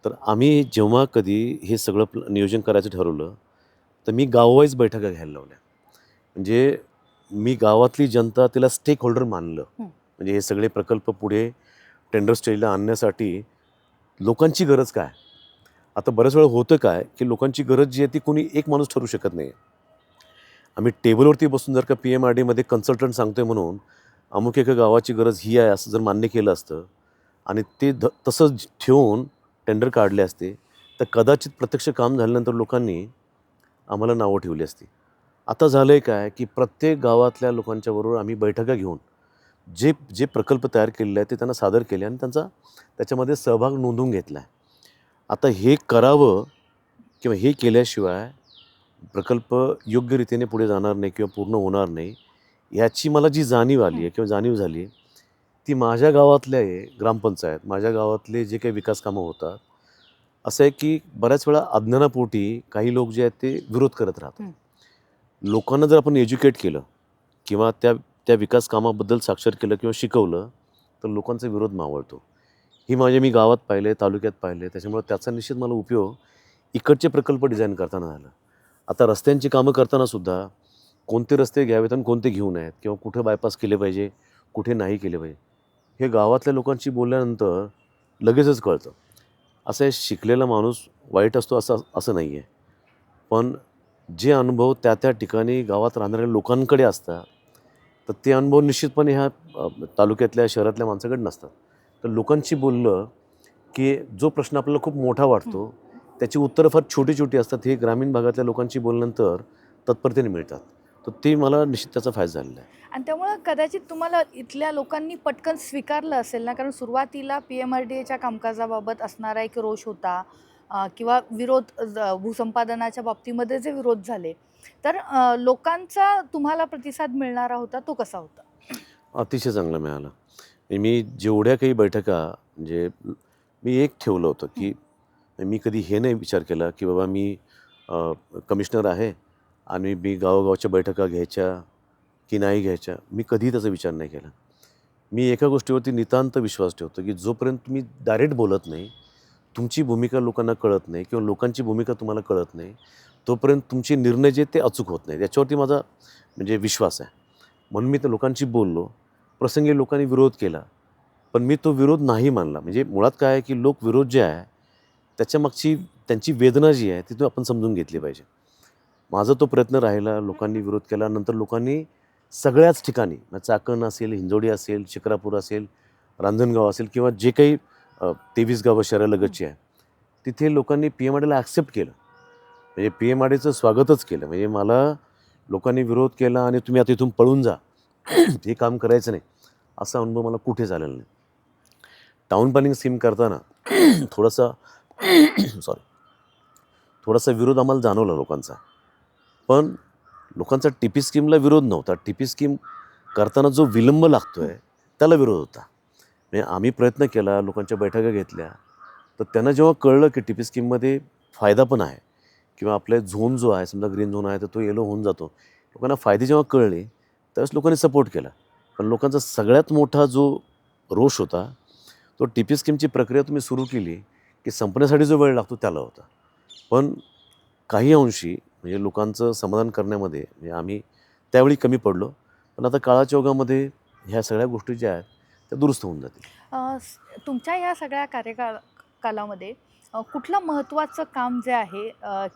तर आम्ही जेव्हा कधी हे सगळं नियोजन करायचं ठरवलं तर मी गाववाईज बैठका घ्यायला लावल्या. म्हणजे मी गावातली जनता तिला स्टेक होल्डर मानलं. म्हणजे हे सगळे प्रकल्प पुढे टेंडर स्टेजला आणण्यासाठी लोकांची गरज काय? आता बऱ्याच वेळा होतं काय की लोकांची गरज जी आहे ती कोणी एक माणूस ठरवू शकत नाही. आम्ही टेबलवरती बसून जर का PMRDमध्ये कन्सल्टंट सांगतोय म्हणून अमुक एका गावाची गरज ही आहे असं जर मान्य केलं असतं आणि ते तसं ठेवून टेंडर काढले असते तर कदाचित प्रत्यक्ष काम झाल्यानंतर लोकांनी आम्हाला नावं ठेवली असती. आता झालं आहे काय की प्रत्येक गावातल्या लोकांच्या बरोबर आम्ही बैठका घेऊन जे जे प्रकल्प तयार केलेले आहेत ते त्यांना सादर केले आणि त्याच्यामध्ये सहभाग नोंदवून घेतला आहे. आता हे करावं किंवा हे केल्याशिवाय प्रकल्प योग्य रीतीने पुढे जाणार नाही किंवा पूर्ण होणार नाही याची मला जी जाणीव आली आहे किंवा जाणीव झाली आहे ती माझ्या गावातल्या ग्रामपंचायत माझ्या गावातले जे काही विकास कामं होतात असं आहे की बऱ्याच वेळा अज्ञानापोटी काही लोक जे आहेत ते विरोध करत राहतात. लोकांना जर आपण एज्युकेट केलं किंवा त्या त्या विकास कामाबद्दल साक्षर केलं किंवा शिकवलं तर लोकांचा विरोध मावळतो. ही मी गावात पाहिले तालुक्यात पाहिले त्याच्यामुळे त्याचा निश्चित मला उपयोग इकडचे प्रकल्प डिझाईन करताना झालं. आता रस्त्यांची कामं करताना सुद्धा कोणते रस्ते घ्यावेत आणि कोणते घेऊ नयेत किंवा कुठे बायपास केले पाहिजे कुठे नाही केले पाहिजे हे गावातल्या लोकांशी बोलल्यानंतर लगेचच कळतं. असं आहे शिकलेला माणूस वाईट असतो असं नाही आहे. पण जे अनुभव त्या त्या ठिकाणी गावात राहणाऱ्या लोकांकडे असतात तर ते अनुभव निश्चितपणे ह्या तालुक्यातल्या शहरातल्या माणसाकडे नसतात. तर लोकांशी बोललं की जो प्रश्न आपल्याला खूप मोठा वाटतो त्याची उत्तरं फार छोटी छोटी असतात हे ग्रामीण भागातल्या लोकांशी बोलल्यानंतर तत्परतेने मिळतात. तर ते मला निश्चित त्याचा फायदा झालेला आहे. आणि त्यामुळं कदाचित तुम्हाला इथल्या लोकांनी पटकन स्वीकारलं असेल ना, कारण सुरुवातीला PMRDAच्या कामकाजाबाबत असणारा एक रोष होता किंवा विरोध भूसंपादनाच्या बाबतीमध्ये जे विरोध झाले तर लोकांचा तुम्हाला प्रतिसाद मिळणारा होता तो कसा होता? अतिशय चांगला मिळाला. मी जेवढ्या काही बैठका म्हणजे मी एक ठेवलं होतं की मी कधी हे नाही विचार केला की बाबा मी कमिशनर आहे आणि मी गावोगावच्या बैठका घ्यायच्या की नाही घ्यायच्या मी कधीही त्याचा विचार नाही केला. मी एका गोष्टीवरती नितांत विश्वास ठेवतो की जोपर्यंत तुम्ही डायरेक्ट बोलत नाही तुमची भूमिका लोकांना कळत नाही किंवा लोकांची भूमिका तुम्हाला कळत नाही तोपर्यंत तुमचे निर्णय जे ते अचूक होत नाही. याच्यावरती माझा म्हणजे विश्वास आहे. म्हणून मी त्या लोकांशी बोललो. प्रसंगी लोकांनी विरोध केला पण मी तो विरोध नाही मानला. म्हणजे मुळात काय आहे की लोक विरोध जे आहे त्याच्यामागची त्यांची वेदना जी आहे ती आपण समजून घेतली पाहिजे. माझा तो प्रयत्न राहिला. लोकांनी विरोध केला. नंतर लोकांनी सगळ्याच ठिकाणी चाकण असेल हिंजोडी असेल शिक्रापूर असेल रांजणगाव असेल किंवा जे काही 23 गावं शहरालगतची आहे तिथे लोकांनी PMRDAला ॲक्सेप्ट केलं. म्हणजे PMRDAचं स्वागतच केलं. म्हणजे मला लोकांनी विरोध केला आणि तुम्ही आता इथून पळून जा हे काम करायचं नाही असा अनुभव मला कुठे झालेला नाही. टाऊन प्लॅनिंग स्कीम करताना थोडासा विरोध आम्हाला जाणवला लोकांचा. पण लोकांचा TP स्कीमला विरोध नव्हता. TP स्कीम करताना जो विलंब लागतो आहे त्याला विरोध होता. म्हणजे आम्ही प्रयत्न केला लोकांच्या बैठका घेतल्या तर त्यांना जेव्हा कळलं की TP स्कीममध्ये फायदा पण आहे किंवा आपले झोन जो आहे समजा ग्रीन झोन आहे तर तो येलो होऊन जातो. लोकांना फायदे जेव्हा कळले त्यावेळेस लोकांनी सपोर्ट केला. पण लोकांचा सगळ्यात मोठा जो रोष होता तो TP स्कीमची प्रक्रिया तुम्ही सुरू केली की संपण्यासाठी जो वेळ लागतो त्याला होता. पण काही अंशी म्हणजे लोकांचं समाधान करण्यामध्ये म्हणजे आम्ही त्यावेळी कमी पडलो. पण आता काळाच्या ओघामध्ये ह्या सगळ्या गोष्टी ज्या आहेत त्या दुरुस्त होऊन जातील. तुमच्या या सगळ्या कालामध्ये कुठलं महत्त्वाचं काम जे आहे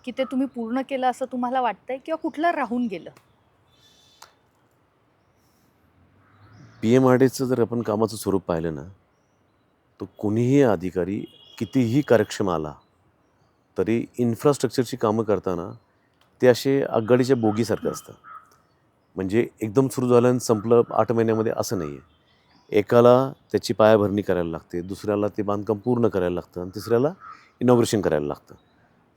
की ते तुम्ही पूर्ण केलं असं तुम्हाला वाटतंय किंवा कुठलं राहून गेलं? PMRDAचं जर आपण कामाचं स्वरूप पाहिलं ना तर कोणीही अधिकारी कितीही कार्यक्षम आला तरी इन्फ्रास्ट्रक्चरची कामं करताना ते असे आगगाडीच्या बोगीसारखं असतं. म्हणजे एकदम सुरू झालं आणि संपलं 8 महिन्यामध्ये असं नाही आहे. एकाला त्याची पायाभरणी करायला लागते दुसऱ्याला ते बांधकाम पूर्ण करायला लागतं आणि तिसऱ्याला इनॉग्रेशन करायला लागतं.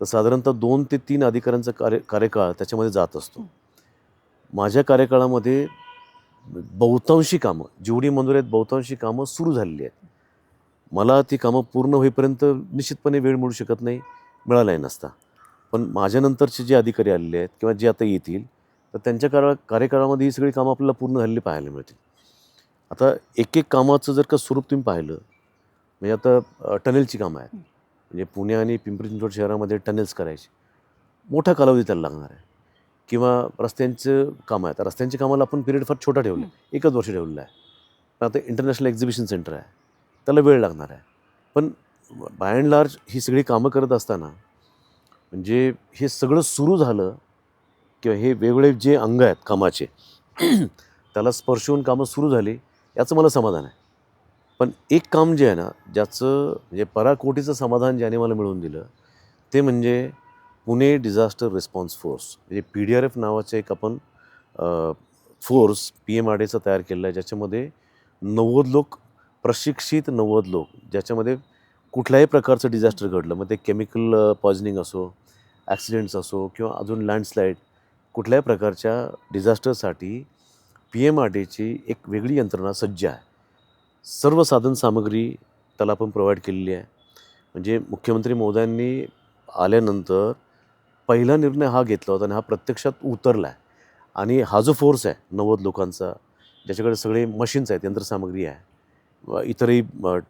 तर साधारणतः 2 ते 3 अधिकाऱ्यांचा कार्यकाळ त्याच्यामध्ये जात असतो. माझ्या कार्यकाळामध्ये बहुतांशी कामं जेवढी मंजूर आहेत बहुतांशी कामं सुरू झालेली आहेत. मला ती कामं पूर्ण होईपर्यंत निश्चितपणे वेळ मिळू शकत नाही मिळालाही नसता. पण माझ्यानंतरचे जे अधिकारी आलेले आहेत किंवा जे आता येतील तर त्यांच्या कार्यकाळामध्ये ही सगळी कामं आपल्याला पूर्ण झालेली पाहायला मिळतील. आता एक कामाचं जर का स्वरूप तुम्ही पाहिलं म्हणजे आता टनेलची कामं आहेत. म्हणजे पुणे आणि पिंपरी चिंचवड शहरामध्ये टनेल्स करायचे मोठा कालावधी त्याला लागणार आहे. किंवा रस्त्यांचं कामं आहे. आता रस्त्यांच्या कामाला आपण पिरियड फार छोटा ठेवला आहे 1च वर्ष ठेवलेला आहे. पण आता इंटरनॅशनल एक्झिबिशन सेंटर आहे त्याला वेळ लागणार आहे. पण बाय अँड लार्ज ही सगळी कामं करत असताना म्हणजे हे सगळं सुरू झालं किंवा हे वेगवेगळे जे अंग आहेत कामाचे त्याला स्पर्श होऊन कामं सुरू झाली याचं मला समाधान आहे. पण एक काम जे आहे ना, ज्याचं म्हणजे पराकोटीचं समाधान ज्याने मला मिळवून दिलं, ते म्हणजे पुणे डिझास्टर रिस्पॉन्स फोर्स. म्हणजे PDRF नावाचं एक आपण फोर्स PMRDचा तयार केलेला आहे, ज्याच्यामध्ये 90 लोक, प्रशिक्षित 90 लोक, ज्याच्यामध्ये कुठल्याही प्रकारचं डिझास्टर घडलं, मग ते केमिकल पॉइझनिंग असो, ॲक्सिडेंट्स असो किंवा अजून लँडस्लाईड, कुठल्याही प्रकारच्या डिझास्टरसाठी PMRDची एक वेगळी यंत्रणा सज्ज आहे. सर्व साधनसामग्री त्याला आपण प्रोव्हाइड केलेली आहे. म्हणजे मुख्यमंत्री महोदयांनी आल्यानंतर पहिला निर्णय हा घेतला होता आणि हा प्रत्यक्षात उतरला आहे. आणि हा जो फोर्स आहे 90 लोकांचा, ज्याच्याकडे सगळे मशीन्स आहेत, यंत्रसामग्री आहे, इतरही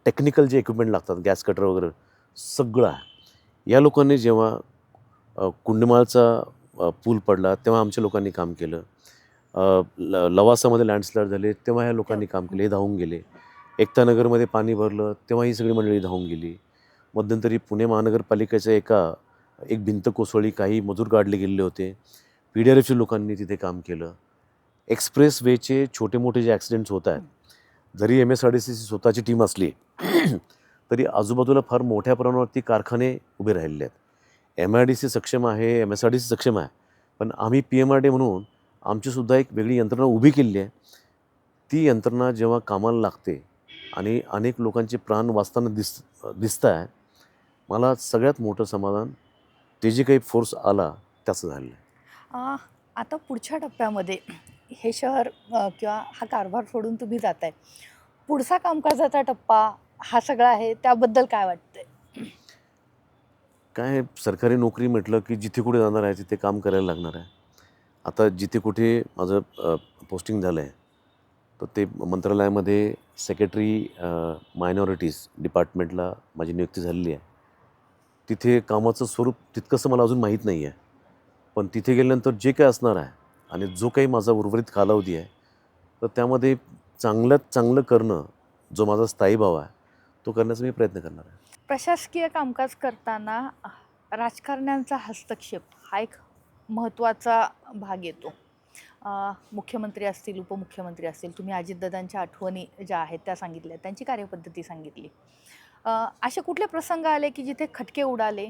टेक्निकल जे इक्विपमेंट लागतात, गॅस कटर वगैरे सगळं आहे. या लोकांनी जेव्हा कुंडमाळचा पूल पडला तेव्हा आमच्या लोकांनी काम केलं. लवासामध्ये लँडस्लाईड झाले तेव्हा ह्या लोकांनी काम केले, हे धावून गेले. एकतानगरमध्ये पाणी भरलं तेव्हा ही सगळी मंडळी धावून गेली. मध्यंतरी पुणे महानगरपालिकेच्या एक भिंत कोसळली, काही मजूर काढले गेलेले होते. PDRFच्या लोकांनी तिथे काम केलं. एक्सप्रेस वेचे छोटे मोठे जे ॲक्सिडेंट्स होत आहेत, जरी MSRDCची स्वतःची टीम असली तरी आजूबाजूला फार मोठ्या प्रमाणावरती कारखाने उभे राहिलेले आहेत. MIDC सक्षम आहे, MSRDC सक्षम आहे, पण आम्ही PMRD म्हणून आमचीसुद्धा एक वेगळी यंत्रणा उभी केलेली आहे. ती यंत्रणा जेव्हा कामाला लागते आणि अनेक लोकांचे प्राण वाचताना दिसत आहे, मला सगळ्यात मोठं समाधान ते जे काही फोर्स आला त्याचं झालेलं आहे. आता पुढच्या टप्प्यामध्ये हे शहर किंवा हा कारभार सोडून तुम्ही जाताय, पुढचा कामकाजाचा टप्पा हा सगळा आहे, त्याबद्दल काय वाटतंय? काय सरकारी नोकरी म्हटलं की जिथे कुठे जाणार आहे तिथे काम करायला लागणार आहे. आता जिथे कुठे माझं पोस्टिंग झालं आहे तर ते मंत्रालयामध्ये सेक्रेटरी मायनॉरिटीज डिपार्टमेंटला माझी नियुक्ती झालेली आहे. तिथे कामाचं स्वरूप तितकंसं मला अजून माहीत नाही आहे. पण तिथे गेल्यानंतर जे काही असणार आहे आणि जो काही माझा उर्वरित कालावधी आहे, तर त्यामध्ये चांगल्यात चांगलं करणं, जो माझा स्थायी भाव आहे, तो करण्याचा मी प्रयत्न करणार आहे. प्रशासकीय कामकाज करताना राजकारण्यांचा हस्तक्षेप हा एक महत्त्वाचा भाग येतो. मुख्यमंत्री असतील, उपमुख्यमंत्री असतील, तुम्ही अजितदादांच्या आठवणी ज्या आहेत त्या सांगितल्या, त्यांची कार्यपद्धती सांगितली. असे कुठले प्रसंग आले की जिथे खटके उडाले?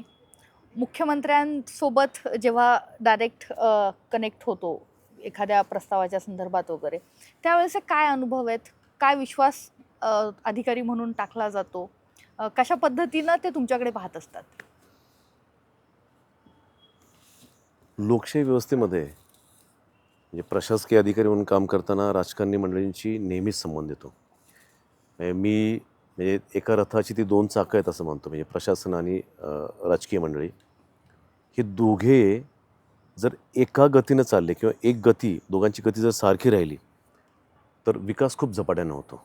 मुख्यमंत्र्यांसोबत जेव्हा डायरेक्ट कनेक्ट होतो एखाद्या प्रस्तावाच्या संदर्भात वगैरे, त्यावेळेचे काय अनुभव आहेत? काय विश्वास अधिकारी म्हणून टाकला जातो? कशा पद्धतीनं ते तुमच्याकडे पाहत असतात? लोकशाही व्यवस्थेमध्ये म्हणजे प्रशासकीय अधिकारी म्हणून काम करताना राजकारणी मंडळींशी नेहमीच संबंध येतो. म्हणजे एका रथाची ती 2 चाकं आहेत असं म्हणतो. म्हणजे प्रशासन आणि राजकीय मंडळी हे दोघे जर एका गतीनं चालले किंवा एक गती, दोघांची गती जर सारखी राहिली तर विकास खूप झपाट्यानं होतो.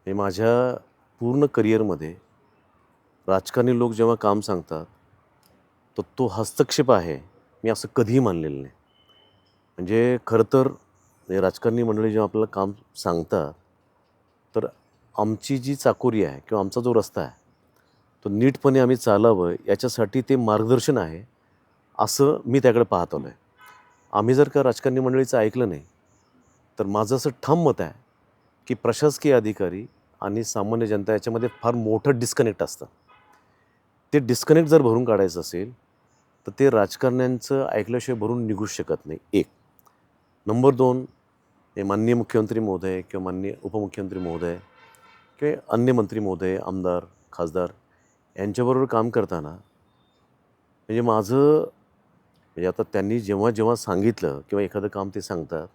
हे माझ्या पूर्ण करिअरमध्ये राजकारणी लोक जेव्हा काम सांगतात तर तो हस्तक्षेप आहे, मी असं कधीही मानलेलं नाही. म्हणजे खरं तर राजकारणी मंडळी जेव्हा आपल्याला काम सांगतात तर आमची जी चाकोरी आहे किंवा आमचा जो रस्ता आहे तो नीटपणे आम्ही चालावं याच्यासाठी ते मार्गदर्शन आहे, असं मी त्याकडे पाहत आलो आहे. आम्ही जर का राजकारणी मंडळीचं ऐकलं नाही तर माझं असं ठाम मत आहे की प्रशासकीय अधिकारी आणि सामान्य जनता याच्यामध्ये फार मोठं डिस्कनेक्ट असतं. ते डिस्कनेक्ट जर भरून काढायचं असेल तर ते राजकारण्यांचं ऐकल्याशिवाय भरून निघूच शकत नाही. 1 नंबर 2, हे माननीय मुख्यमंत्री महोदय किंवा माननीय उपमुख्यमंत्री महोदय किंवा अन्य मंत्री महोदय, आमदार, खासदार यांच्याबरोबर काम करताना म्हणजे म्हणजे आता त्यांनी जेव्हा जेव्हा सांगितलं किंवा एखादं काम ते सांगतात,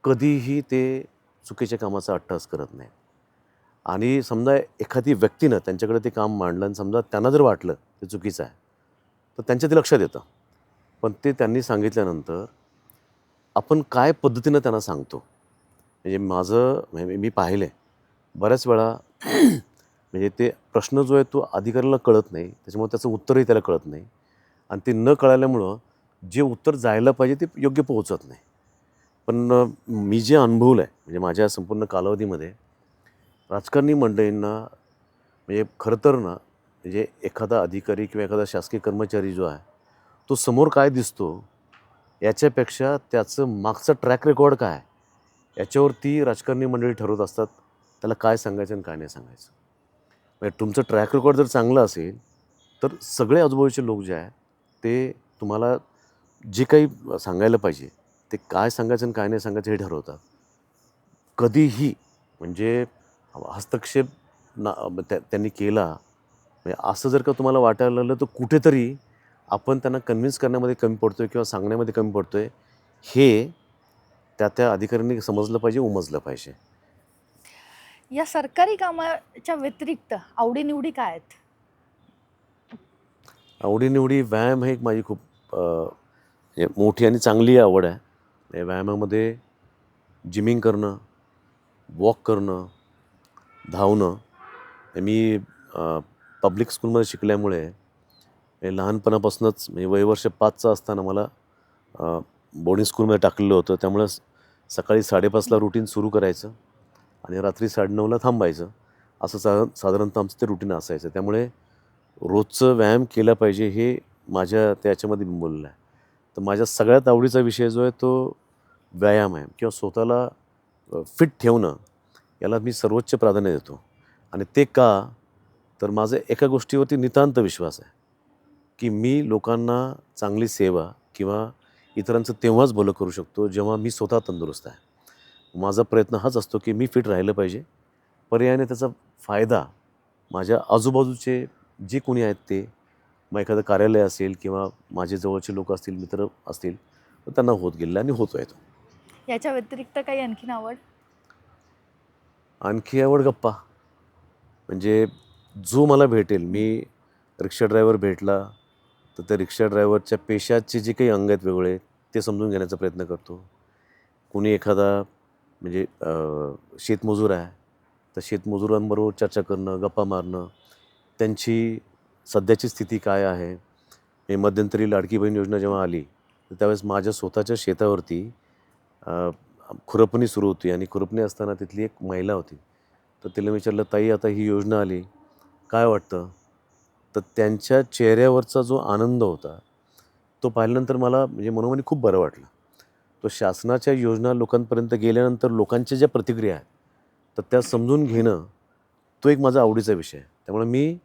कधीही ते चुकीच्या कामाचा अट्टहास करत नाही. आणि समजा एखादी व्यक्तीनं त्यांच्याकडे ते काम मांडलं आणि समजा त्यांना जर वाटलं ते चुकीचं आहे तर त्यांच्या ते लक्षात येतं. पण ते त्यांनी सांगितल्यानंतर आपण काय पद्धतीनं त्यांना सांगतो, म्हणजे मी पाहिलं आहे बऱ्याच वेळा म्हणजे ते प्रश्न जो आहे तो अधिकाऱ्याला कळत नाही, त्याच्यामुळे त्याचं उत्तरही त्याला कळत नाही आणि ते न कळाल्यामुळं जे उत्तर जायला पाहिजे ते योग्य पोहोचत नाही. पण मी जे अनुभवलं आहे म्हणजे माझ्या संपूर्ण कालावधीमध्ये राजकारणी मंडळींना म्हणजे खरं तर ना, म्हणजे एखादा अधिकारी किंवा एखादा शासकीय कर्मचारी जो आहे तो समोर काय दिसतो याच्यापेक्षा त्याचं मागचं ट्रॅक रेकॉर्ड काय आहे, याच्यावरती राजकारणी मंडळी ठरवत असतात त्याला काय सांगायचं आणि काय नाही सांगायचं. म्हणजे तुमचं ट्रॅक रेकॉर्ड जर चांगलं असेल तर सगळे आजूबाजूचे लोक जे आहेत ते तुम्हाला जे काही सांगायला पाहिजे ते काय सांगायचं आणि काय नाही सांगायचं हे ठरवतात. कधीही म्हणजे हस्तक्षेप त्यांनी केला म्हणजे असं जर का तुम्हाला वाटायला लागलं तर कुठेतरी आपण त्यांना कन्व्हिन्स करण्यामध्ये कमी पडतोय किंवा सांगण्यामध्ये कमी पडतोय हे त्या अधिकाऱ्यांनी समजलं पाहिजे, उमजलं पाहिजे. या सरकारी कामाच्या व्यतिरिक्त आवडीनिवडी काय आहेत? आवडीनिवडी व्यायाम हे एक माझी खूप हे मोठी आणि चांगली आवड आहे. या व्यायामामध्ये जिमिंग करणं, वॉक करणं, धावणं. मी पब्लिक स्कूलमध्ये शिकल्यामुळे हे लहानपणापासूनच म्हणजे वयवर्ष 5चं असताना मला बोर्डिंग स्कूलमध्ये टाकलेलं होतं. त्यामुळं सकाळी 5:30ला रुटीन सुरू करायचं आणि रात्री 9:30ला थांबायचं. असं साधारणतः आमचं ते रुटीन असायचं. त्यामुळे रोजचं व्यायाम केला पाहिजे हे माझ्या त्याच्यामध्ये बिंबवलेलं आहे. तर माझ्या सगळ्यात आवडीचा विषय जो आहे तो व्यायाम आहे किंवा स्वतःला फिट ठेवणं याला मी सर्वोच्च प्राधान्य देतो. आणि ते का? तर माझं एका गोष्टीवरती नितांत विश्वास आहे, की मी लोकांना चांगली सेवा किंवा इतरांचं तेव्हाच भलं करू शकतो जेव्हा मी स्वतः तंदुरुस्त आहे. माझा प्रयत्न हाच असतो की मी फिट राहिलं पाहिजे. पर्यायाने त्याचा फायदा माझ्या आजूबाजूचे जे कोणी आहेत ते, मग एखादं कार्यालय असेल किंवा माझे जवळचे लोक असतील, मित्र असतील, तर त्यांना होत गेलेला आणि होतो आहे तो. याच्या व्यतिरिक्त काही आणखीन आवड? आणखी आवड गप्पा. म्हणजे जो मला भेटेल, मी रिक्षा ड्रायव्हर भेटला, तर त्या रिक्षा ड्रायव्हरच्या पेशाचे जे काही अंग आहेत वेगळे, ते समजून घेण्याचा प्रयत्न करतो. कोणी एखादा म्हणजे शेतमजूर आहे, तर शेतमजुरांबरोबर चर्चा करणं, गप्पा मारणं, त्यांची सध्याची स्थिती काय आहे. हे मध्यंतरी लाडकी बहीण योजना जेव्हा आली, तर त्यावेळेस माझ्या स्वतःच्या शेतावरती खुरपणी सुरू होती आणि खुरपणी असताना तिथली एक महिला होती. तर तिला विचारलं, "ताई आता ही योजना आली, काय वाटतं?" तर त्यांच्या चेहऱ्यावरचा जो आनंद होता, तो पाहिल्यानंतर मला म्हणजे मनोमनी खूप बरं वाटलं. तो शासनाच्या योजना लोकांपर्यंत गेल्यानंतर लोकांच्या ज्या प्रतिक्रिया आहेत, तर त्या समजून घेणं, तो एक माझा आवडीचा विषय आहे. त्यामुळे मी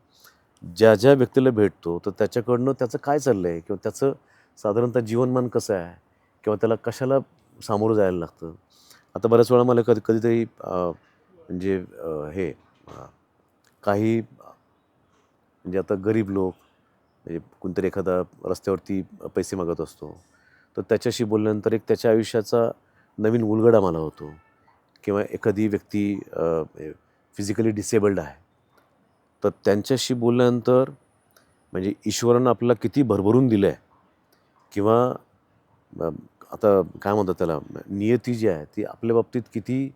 ज्या व्यक्तीला भेटतो, तर त्याच्याकडनं त्याचं काय चाललं आहे किंवा त्याचं साधारणतः जीवनमान कसं आहे किंवा त्याला कशाला सामोरं जायला लागतं. आता बऱ्याच वेळा मला कधीतरी म्हणजे हे काही म्हणजे आता गरीब लोक म्हणजे कोणतरी एखादा रस्त्यावरती पैसे मागत असतो, तर त्याच्याशी बोलल्यानंतर एक त्याच्या आयुष्याचा नवीन उलगडा मला होतो किंवा एखादी व्यक्ती फिजिकली डिसेबल्ड आहे, तर त्यांच्याशी बोलल्यानंतर म्हणजे ईश्वरानं आपल्याला किती भरभरून दिलं आहे किंवा अ, आता काय म्हणतात त्याला नियती जी आहे ती आपल्या बाबतीत किती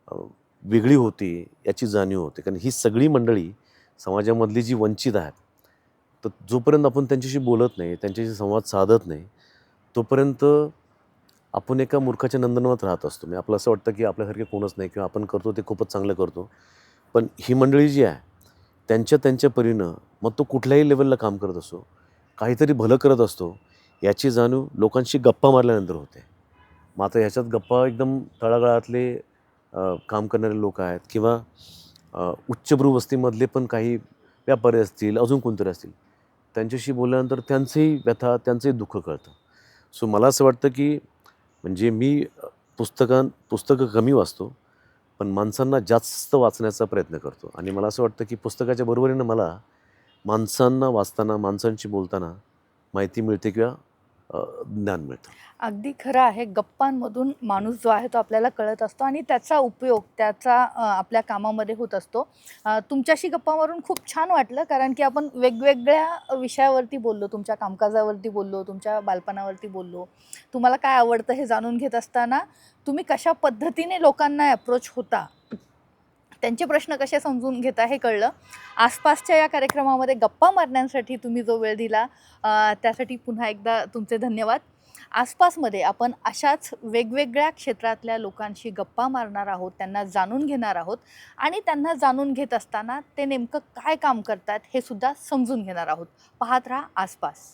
अ, वेगळी होती याची जाणीव होते. कारण ही सगळी मंडळी समाजामधली जी वंचित आहेत, तर जोपर्यंत आपण त्यांच्याशी बोलत नाही, त्यांच्याशी संवाद साधत नाही, तोपर्यंत आपण एका मूर्खाच्या नंदनवत राहत असतो. म्हणजे आपलं असं वाटतं की आपल्यासारखे कोणच नाही किंवा आपण करतो ते खूपच चांगलं करतो. पण ही मंडळी जी आहे, त्यांच्या परीनं मग तो कुठल्याही लेवलला काम करत असो, काहीतरी भलं करत असतो, याची जाणीव लोकांशी गप्पा मारल्यानंतर होते. मग आता ह्याच्यात गप्पा एकदम तळागाळातले काम करणारे लोक आहेत किंवा उच्चभ्रू वस्तीमधले पण काही व्यापारी असतील, अजून कोणतरी असतील. त्यांच्याशी बोलल्यानंतर त्यांचंही व्यथा, त्यांचंही दुःख कळतं. सो मला असं वाटतं की म्हणजे मी पुस्तकं कमी वाचतो, पण माणसांना जास्त वाचण्याचा प्रयत्न करतो आणि मला असं वाटतं की पुस्तकाच्या बरोबरीनं मला माणसांना वाचताना, माणसांशी बोलताना माहिती मिळते किंवा ज्ञान मिळतं. अगदी खरं आहे. गप्पांमधून माणूस जो आहे तो आपल्याला कळत असतो आणि त्याचा उपयोग त्याचा आपल्या कामामध्ये होत असतो. तुमच्याशी गप्पा मारून खूप छान वाटलं कारण की आपण वेगवेगळ्या विषयावरती बोललो. तुमच्या कामकाजावरती बोललो, तुमच्या बालपणावरती बोललो. तुम्हाला काय आवडतं हे जाणून घेत असताना तुम्ही कशा पद्धतीने लोकांना अप्रोच होता, त्यांचे प्रश्न कसे समजून घेता हे कळलं. आसपासच्या या कार्यक्रमामध्ये गप्पा मारण्यासाठी तुम्ही जो वेळ दिला त्यासाठी पुन्हा एकदा तुमचे धन्यवाद. आसपासमध्ये आपण अशाच वेगवेगळ्या क्षेत्रातल्या लोकांशी गप्पा मारणार आहोत, त्यांना जाणून घेणार आहोत आणि त्यांना जाणून घेत असताना ते नेमकं काय काम करतात हे सुद्धा समजून घेणार आहोत. पाहत राहा आसपास.